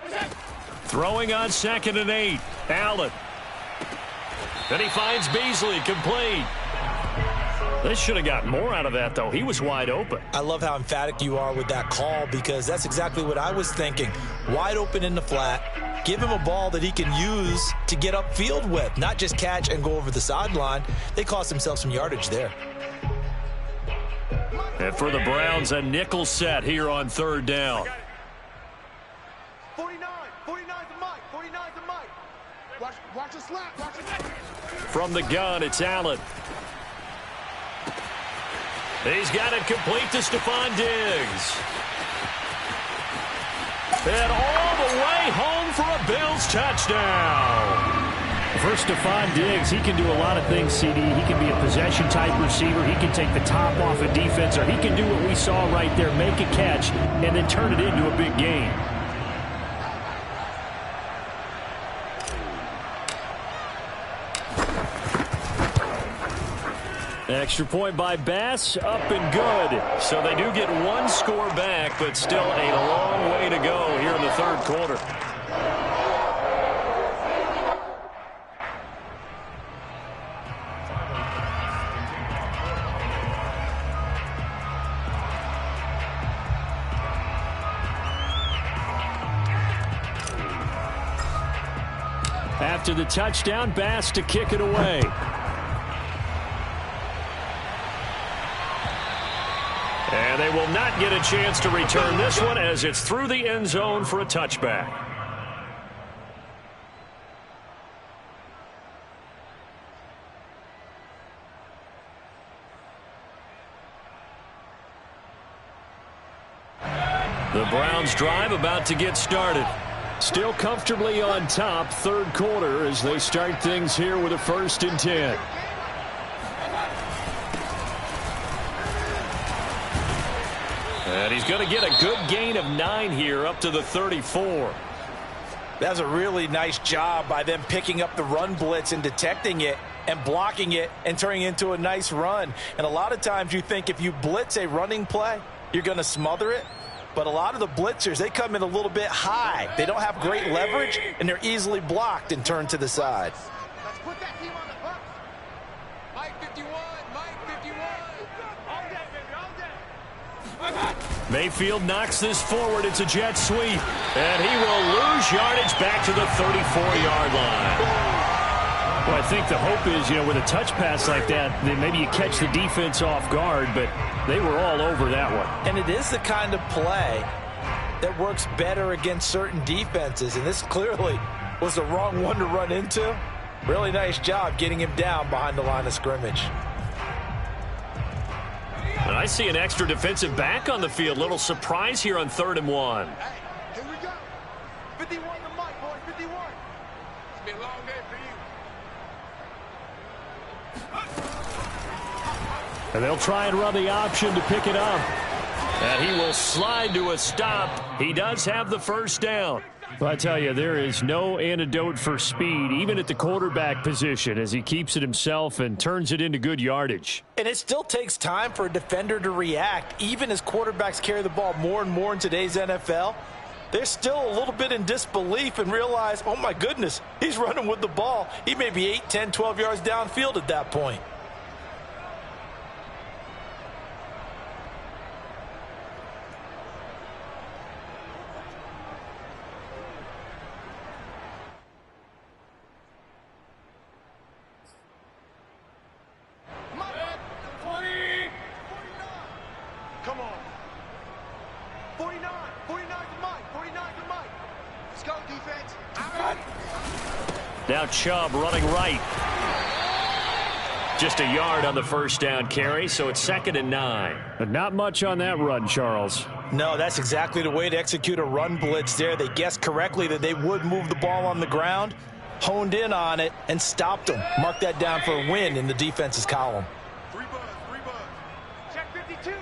we go. Throwing on 2nd and 8. Allen. Then he finds Beasley, complete. They should have gotten more out of that, though. He was wide open. I love how emphatic you are with that call because that's exactly what I was thinking. Wide open in the flat. Give him a ball that he can use to get upfield with, not just catch and go over the sideline. They cost themselves some yardage there. And for the Browns, a nickel set here on 3rd down. 49. 49's the mic. 49's the mic. Watch the slap. Watch the slap. From the gun, it's Allen. He's got it complete to Stephon Diggs. And all the way home for a Bills touchdown. For Stephon Diggs, he can do a lot of things, CD. He can be a possession-type receiver. He can take the top off a defense, or he can do what we saw right there, make a catch, and then turn it into a big game. Extra point by Bass, up and good. So they do get one score back, but still a long way to go here in the 3rd quarter. After the touchdown, Bass to kick it away. And they will not get a chance to return this one as it's through the end zone for a touchback. The Browns drive about to get started. Still comfortably on top, third quarter as they start things here with a 1st and 10. And he's going to get a good gain of 9 here up to the 34. That's a really nice job by them picking up the run blitz and detecting it and blocking it and turning it into a nice run. And a lot of times you think if you blitz a running play, you're going to smother it. But a lot of the blitzers, they come in a little bit high. They don't have great leverage, and they're easily blocked and turned to the side. Let's put that team on the books. Mike 51, Mike 51. All day, baby, all day. Mayfield knocks this forward. It's a jet sweep. And he will lose yardage back to the 34-yard line. Well, I think the hope is, with a touch pass like that, then maybe you catch the defense off guard, but they were all over that one. And it is the kind of play that works better against certain defenses, and this clearly was the wrong one to run into. Really nice job getting him down behind the line of scrimmage. And I see an extra defensive back on the field. Little surprise here on 3rd and 1. Hey, here we go. 51 to Mike, boys, 51. It's been a long day for you. And they'll try and run the option to pick it up. And he will slide to a stop. He does have the 1st down. Well, I tell you, there is no antidote for speed, even at the quarterback position, as he keeps it himself and turns it into good yardage. And it still takes time for a defender to react. Even as quarterbacks carry the ball more and more in today's NFL, they're still a little bit in disbelief and realize, oh my goodness, he's running with the ball. He may be 8, 10, 12 yards downfield at that point. Come on. 49. 49 to Mike. 49 to Mike. Let's go, defense. Now Chubb running right. Just a yard on the 1st down carry, so it's 2nd and 9. But not much on that run, Charles. No, that's exactly the way to execute a run blitz there. They guessed correctly that they would move the ball on the ground, honed in on it, and stopped them. Mark that down for a win in the defense's column. 3 buzz. Check 52.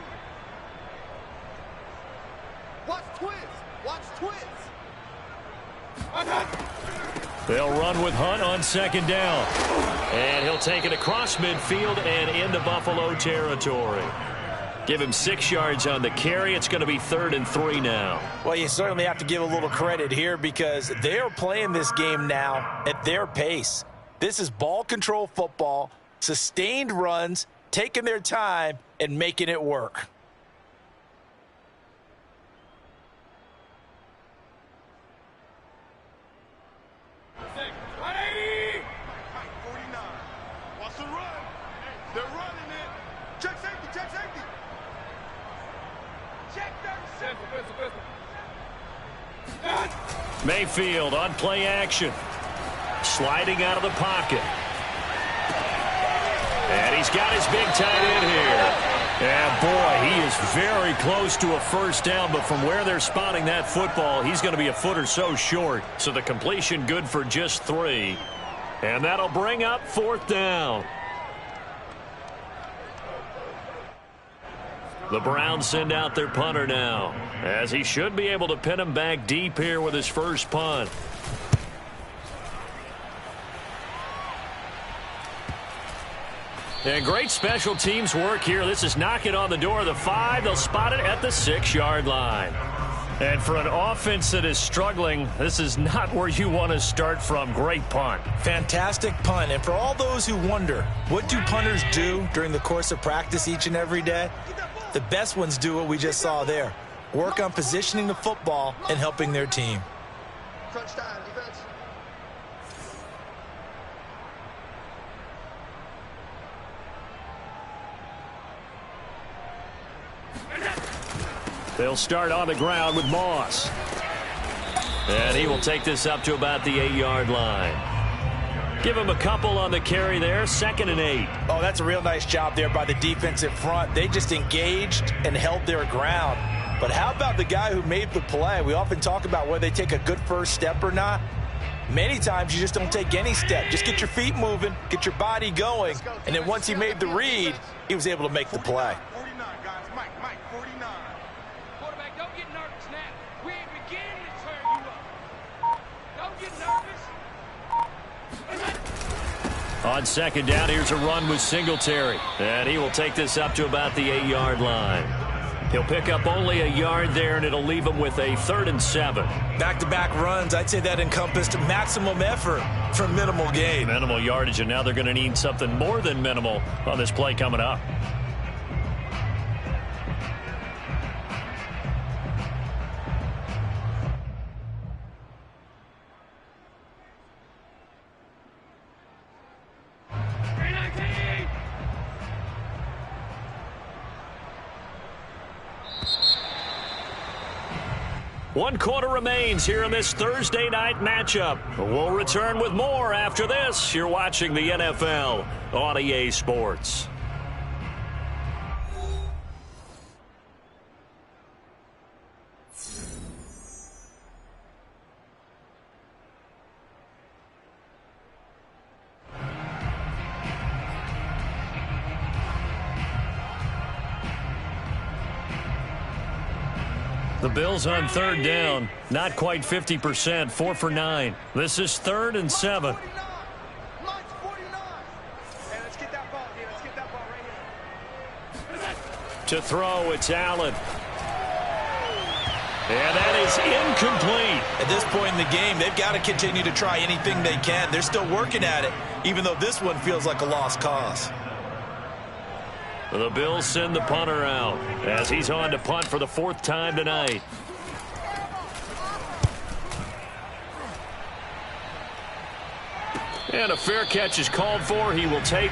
Watch twins. Watch twins. They'll run with Hunt on 2nd down. And he'll take it across midfield and into Buffalo territory. Give him 6 yards on the carry. It's going to be 3rd and 3 now. Well, you certainly have to give a little credit here because they're playing this game now at their pace. This is ball control football, sustained runs, taking their time, and making it work. Mayfield on play action. Sliding out of the pocket. And he's got his big tight end here. And boy, he is very close to a 1st down, but from where they're spotting that football, he's going to be a foot or so short. So the completion good for just 3. And that'll bring up 4th down. The Browns send out their punter now, as he should be able to pin him back deep here with his first punt. And great special teams work here. This is knocking on the door of the 5. They'll spot it at the 6-yard line. And for an offense that is struggling, this is not where you want to start from. Great punt. Fantastic punt. And for all those who wonder, what do punters do during the course of practice each and every day? The best ones do what we just saw there. Work on positioning the football and helping their team. Crunch time, defense. They'll start on the ground with Moss. And he will take this up to about the 8-yard line. Give him a couple on the carry there, 2nd and 8. Oh, that's a real nice job there by the defensive front. They just engaged and held their ground. But how about the guy who made the play? We often talk about whether they take a good first step or not. Many times you just don't take any step. Just get your feet moving, get your body going, and then once he made the read, he was able to make the play. 49, guys. Mike, 49. Quarterback, don't get nervous now. We ain't beginning to turn you up. Don't get nervous. On 2nd down, here's a run with Singletary. And he will take this up to about the 8-yard line. He'll pick up only a yard there, and it'll leave him with a 3rd and 7. Back-to-back runs, I'd say that encompassed maximum effort for minimal gain. Minimal yardage, and now they're going to need something more than minimal on this play coming up. One quarter remains here in this Thursday night matchup. We'll return with more after this. You're watching the NFL on EA Sports. The Bills on 3rd down, not quite 50%, 4 for 9. This is 3rd and 7. Mike's 49. Hey, let's get that ball here. Let's get that ball right here. To throw, it's Allen. And that is incomplete. At this point in the game, they've got to continue to try anything they can. They're still working at it, even though this one feels like a lost cause. The Bills send the punter out as he's on to punt for the 4th time tonight. And a fair catch is called for. He will take.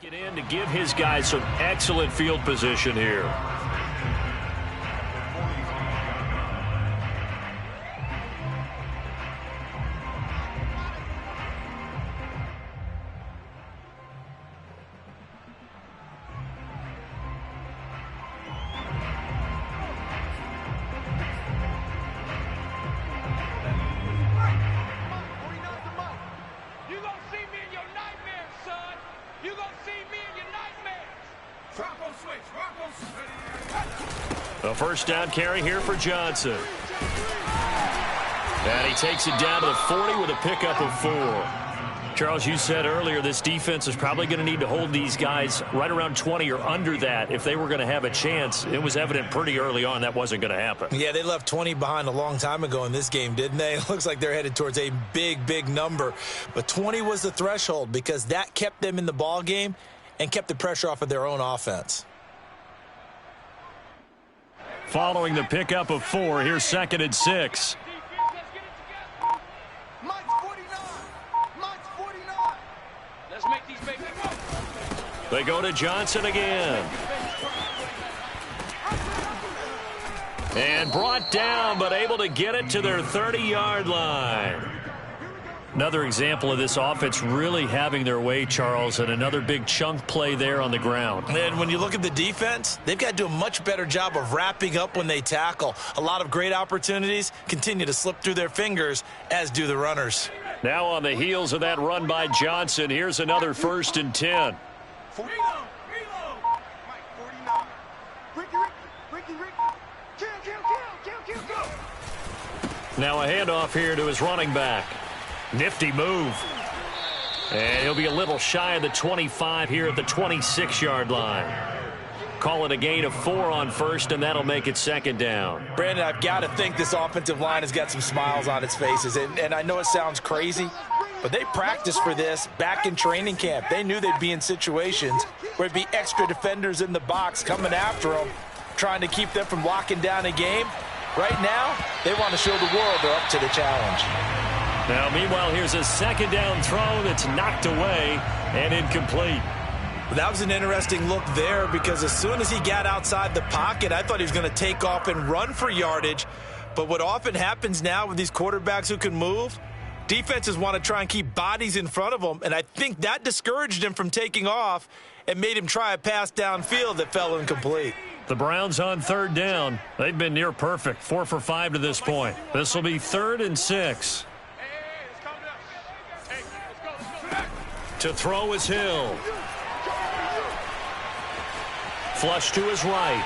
Get in to give his guys some excellent field position here. A first down carry here for Johnson. And he takes it down to the 40 with a pickup of 4. Charles, you said earlier this defense is probably going to need to hold these guys right around 20 or under that if they were going to have a chance. It was evident pretty early on that wasn't going to happen. Yeah, they left 20 behind a long time ago in this game, didn't they? It looks like they're headed towards a big, big number. But 20 was the threshold because that kept them in the ball game and kept the pressure off of their own offense. Following the pickup of 4, here's 2nd and 6. Let's make these babies go. They go to Johnson again. And brought down, but able to get it to their 30-yard line. Another example of this offense really having their way, Charles, and another big chunk play there on the ground. And when you look at the defense, they've got to do a much better job of wrapping up when they tackle. A lot of great opportunities continue to slip through their fingers, as do the runners. Now on the heels of that run by Johnson, here's another 1st and 10. Now a handoff here to his running back. Nifty move. And he'll be a little shy of the 25 here at the 26-yard line. Call it a gain of 4 on 1st, and that'll make it 2nd down. Brandon, I've got to think this offensive line has got some smiles on its faces. And I know it sounds crazy, but they practiced for this back in training camp. They knew they'd be in situations where it'd be extra defenders in the box coming after them, trying to keep them from locking down a game. Right now, they want to show the world they're up to the challenge. Now, meanwhile, here's a 2nd down throw that's knocked away and incomplete. That was an interesting look there because as soon as he got outside the pocket, I thought he was going to take off and run for yardage. But what often happens now with these quarterbacks who can move, defenses want to try and keep bodies in front of them, and I think that discouraged him from taking off and made him try a pass downfield that fell incomplete. The Browns on 3rd down. They've been near perfect, 4 for 5 to this point. This will be 3rd and 6. To throw is Hill. Flush to his right.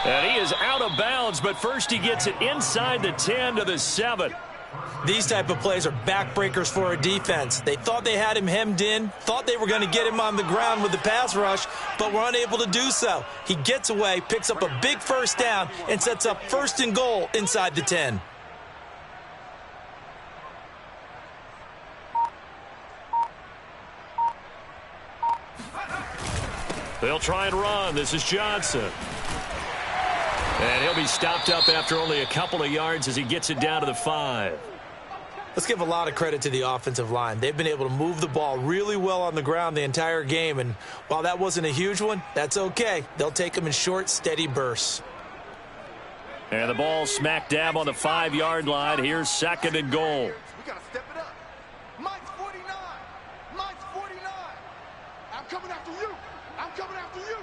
And he is out of bounds, but first he gets it inside the 10 to the 7. These type of plays are backbreakers for a defense. They thought they had him hemmed in, thought they were going to get him on the ground with the pass rush, but were unable to do so. He gets away, picks up a big 1st down, and sets up 1st and goal inside the 10. They'll try and run. This is Johnson. And he'll be stopped up after only a couple of yards as he gets it down to the 5. Let's give a lot of credit to the offensive line. They've been able to move the ball really well on the ground the entire game, and while that wasn't a huge one, that's okay. They'll take them in short, steady bursts. And the ball smack dab on the 5-yard line. Here's 2nd and goal. We got to step it up. Mike's 49. Mike's 49. I'm coming after you. I'm coming after you.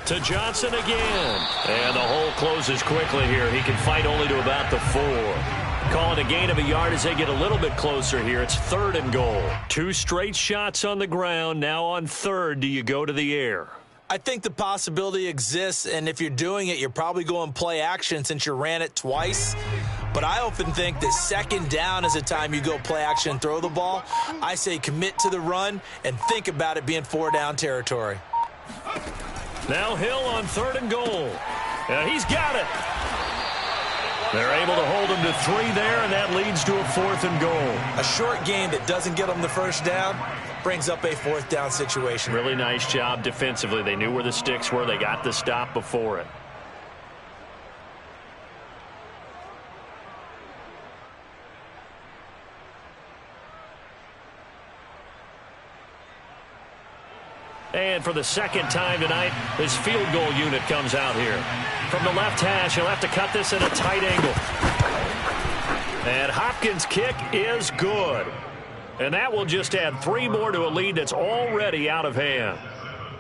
To Johnson again. And the hole closes quickly here. He can fight only to about the 4. Calling a gain of a yard as they get a little bit closer here. It's 3rd and goal. 2 straight shots on the ground. Now on 3rd, do you go to the air? I think the possibility exists, and if you're doing it, you're probably going play action since you ran it twice. But I often think that 2nd down is a time you go play action and throw the ball. I say commit to the run and think about it being 4-down territory. Now Hill on 3rd and goal. And he's got it. They're able to hold him to 3 there, and that leads to a 4th and goal. A short game that doesn't get them the 1st down brings up a 4th down situation. Really nice job defensively. They knew where the sticks were. They got the stop before it. And for the 2nd time tonight, his field goal unit comes out here. From the left hash, he'll have to cut this at a tight angle. And Hopkins' kick is good. And that will just add 3 more to a lead that's already out of hand.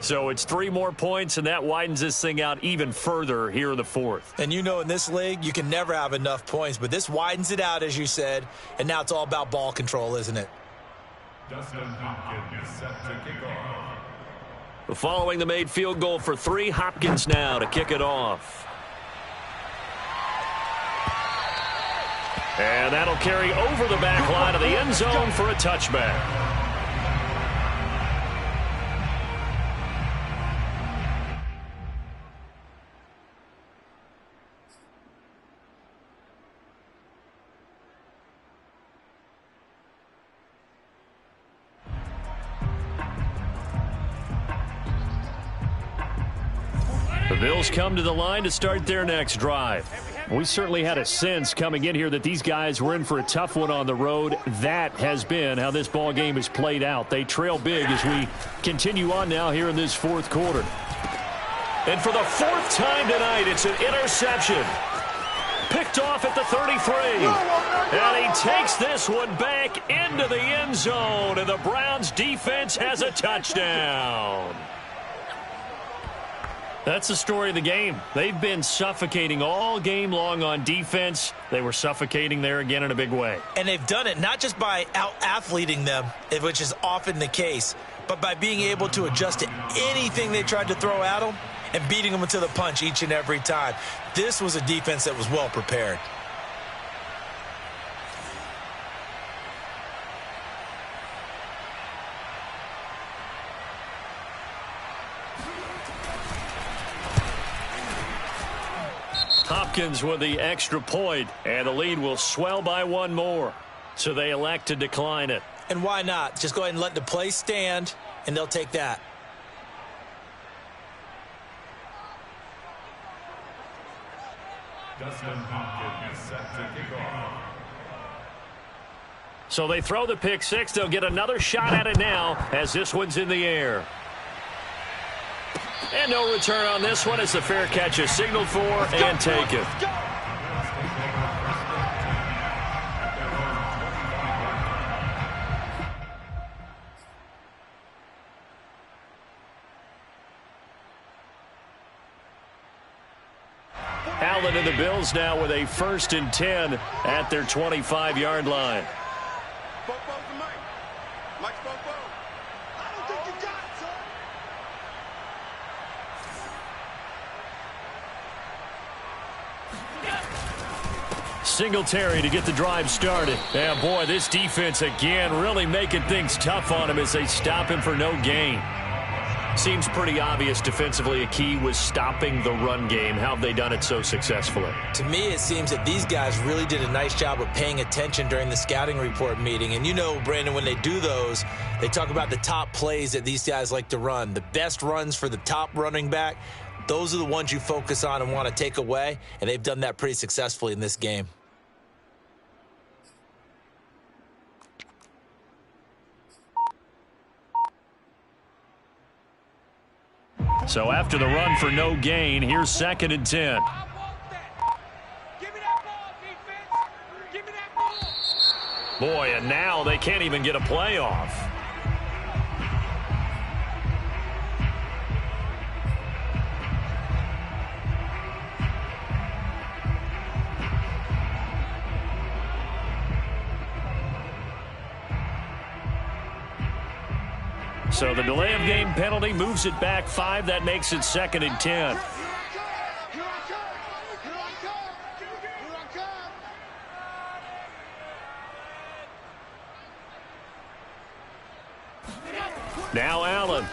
So it's 3 more points, and that widens this thing out even further here in the fourth. And you know in this league, you can never have enough points, but this widens it out, as you said, and now it's all about ball control, isn't it? Dustin Hopkins is set to kick off. Following the made field goal for 3, Hopkins now to kick it off. And that'll carry over the back line of the end zone for a touchback. The Bills come to the line to start their next drive. We certainly had a sense coming in here that these guys were in for a tough one on the road. That has been how this ball game has played out. They trail big as we continue on now here in this fourth quarter. And for the 4th time tonight, it's an interception. Picked off at the 33. And he takes this one back into the end zone. And the Browns defense has a touchdown. That's the story of the game. They've been suffocating all game long on defense. They were suffocating there again in a big way. And they've done it not just by out-athleting them, which is often the case, but by being able to adjust to anything they tried to throw at them and beating them to the punch each and every time. This was a defense that was well prepared. Hopkins with the extra point, and the lead will swell by 1 more. So they elect to decline it. And why not? Just go ahead and let the play stand, and they'll take that. Dustin Hopkins is set to kick off. So they throw the pick 6. They'll get another shot at it now as this one's in the air. And no return on this one as the fair catch is signaled for and taken. Allen and the Bills now with a 1st and 10 at their 25-yard line. I don't think you got it, son. Singletary to get the drive started. And boy, this defense again really making things tough on him as they stop him for no gain. Seems pretty obvious defensively a key was stopping the run game. How have they done it so successfully? To me, it seems that these guys really did a nice job of paying attention during the scouting report meeting. And you know, Brandon, when they do those, they talk about the top plays that these guys like to run. The best runs for the top running back, those are the ones you focus on and want to take away. And they've done that pretty successfully in this game. So after the run for no gain, here's 2nd and 10. I want that. Give me that ball, defense. Give me that ball. Boy, and now they can't even get a play off. So the delay of game penalty moves it back 5. That makes it 2nd and 10. Here I come. Here I come. Here I come. Now Allen.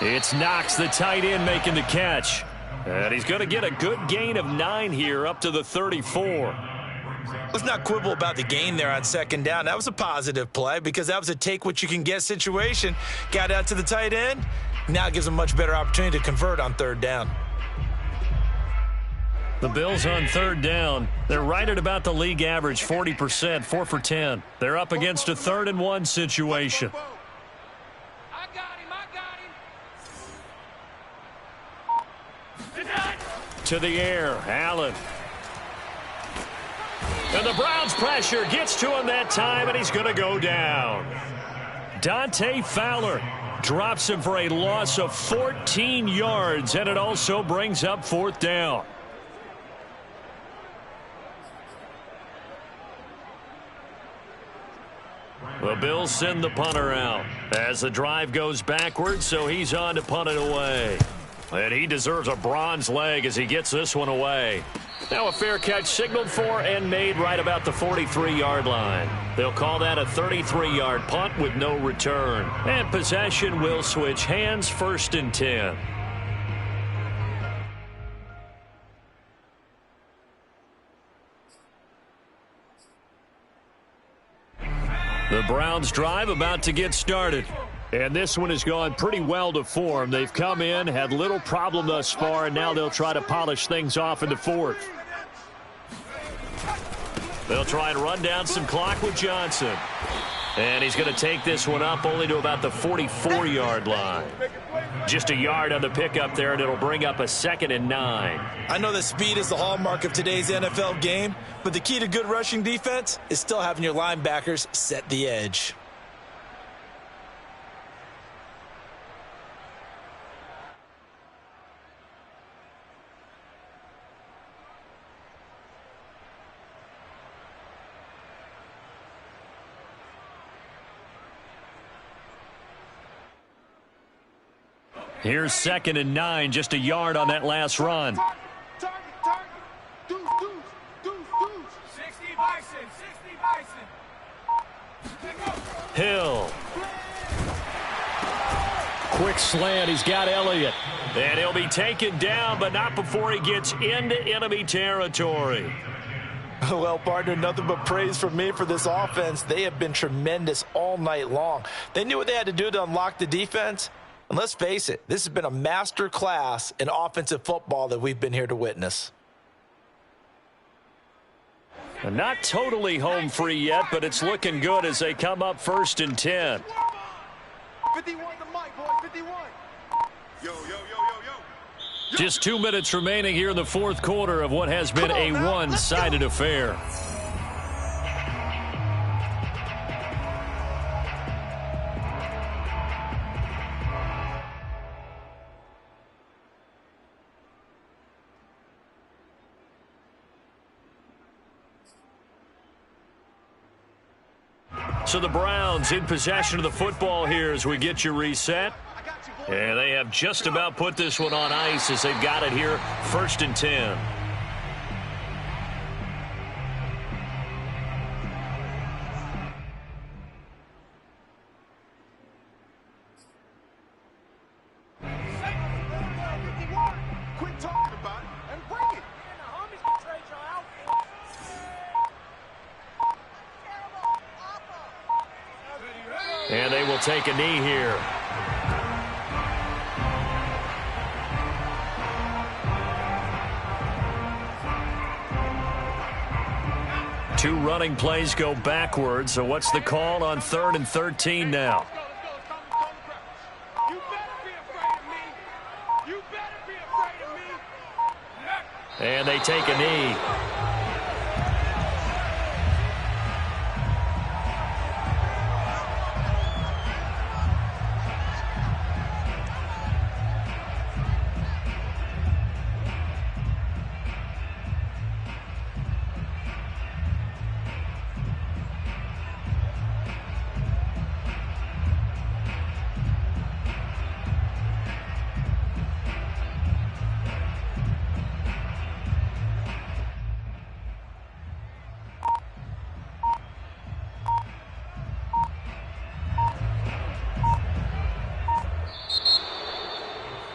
It's Knox, the tight end, making the catch. And he's going to get a good gain of 9 here up to the 34. Let's not quibble about the gain there on 2nd down. That was a positive play because that was a take-what-you-can-get situation. Got out to the tight end. Now it gives them a much better opportunity to convert on 3rd down. The Bills on 3rd down. They're right at about the league average, 40%, 4 for 10. They're up against a 3rd and 1 situation. I got him. To the air, Allen. And the Browns pressure gets to him that time, and he's going to go down. Dante Fowler drops him for a loss of 14 yards, and it also brings up 4th down. The Bills send the punter out as the drive goes backwards, so he's on to punt it away. And he deserves a bronze leg as he gets this one away. Now a fair catch signaled for and made right about the 43-yard line. They'll call that a 33-yard punt with no return. And possession will switch hands, 1st and 10. The Browns drive about to get started. And this one has gone pretty well to form. They've come in, had little problem thus far, and now they'll try to polish things off in the 4th. They'll try and run down some clock with Johnson. And he's going to take this one up only to about the 44-yard line. Just a yard on the pickup there, and it'll bring up a 2nd and 9. I know that speed is the hallmark of today's NFL game, but the key to good rushing defense is still having your linebackers set the edge. Here's 2nd and 9, just a yard on that last run. Deuce. 60 Bison. Hill. Quick slant. He's got Elliott. And he'll be taken down, but not before he gets into enemy territory. Well, partner, nothing but praise from me for this offense. They have been tremendous all night long. They knew what they had to do to unlock the defense. And let's face it, this has been a master class in offensive football that we've been here to witness. And not totally home free yet, but it's looking good as they come up 1st and 10. 51 the mic, boy, 51. Yo. Just 2 minutes remaining here in the 4th quarter of what has been a one-sided affair. So the Browns in possession of the football here as we get you reset. And they have just about put this one on ice as they've got it here, 1st and 10. Quit talking about it and bring it. And they will take a knee here. Two running plays go backwards, so what's the call on 3rd and 13 now? You better be afraid of me. You better be afraid of me. And they take a knee.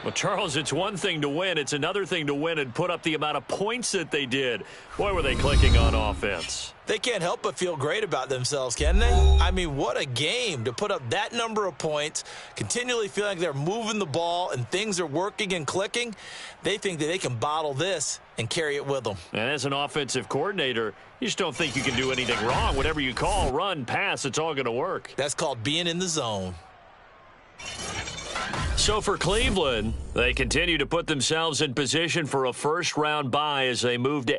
Well, Charles, it's one thing to win. It's another thing to win and put up the amount of points that they did. Boy, were they clicking on offense. They can't help but feel great about themselves, can they? I mean, what a game to put up that number of points, continually feeling like they're moving the ball and things are working and clicking. They think that they can bottle this and carry it with them. And as an offensive coordinator, you just don't think you can do anything wrong. Whatever you call, run, pass, it's all going to work. That's called being in the zone. So for Cleveland, they continue to put themselves in position for a first-round bye as they move to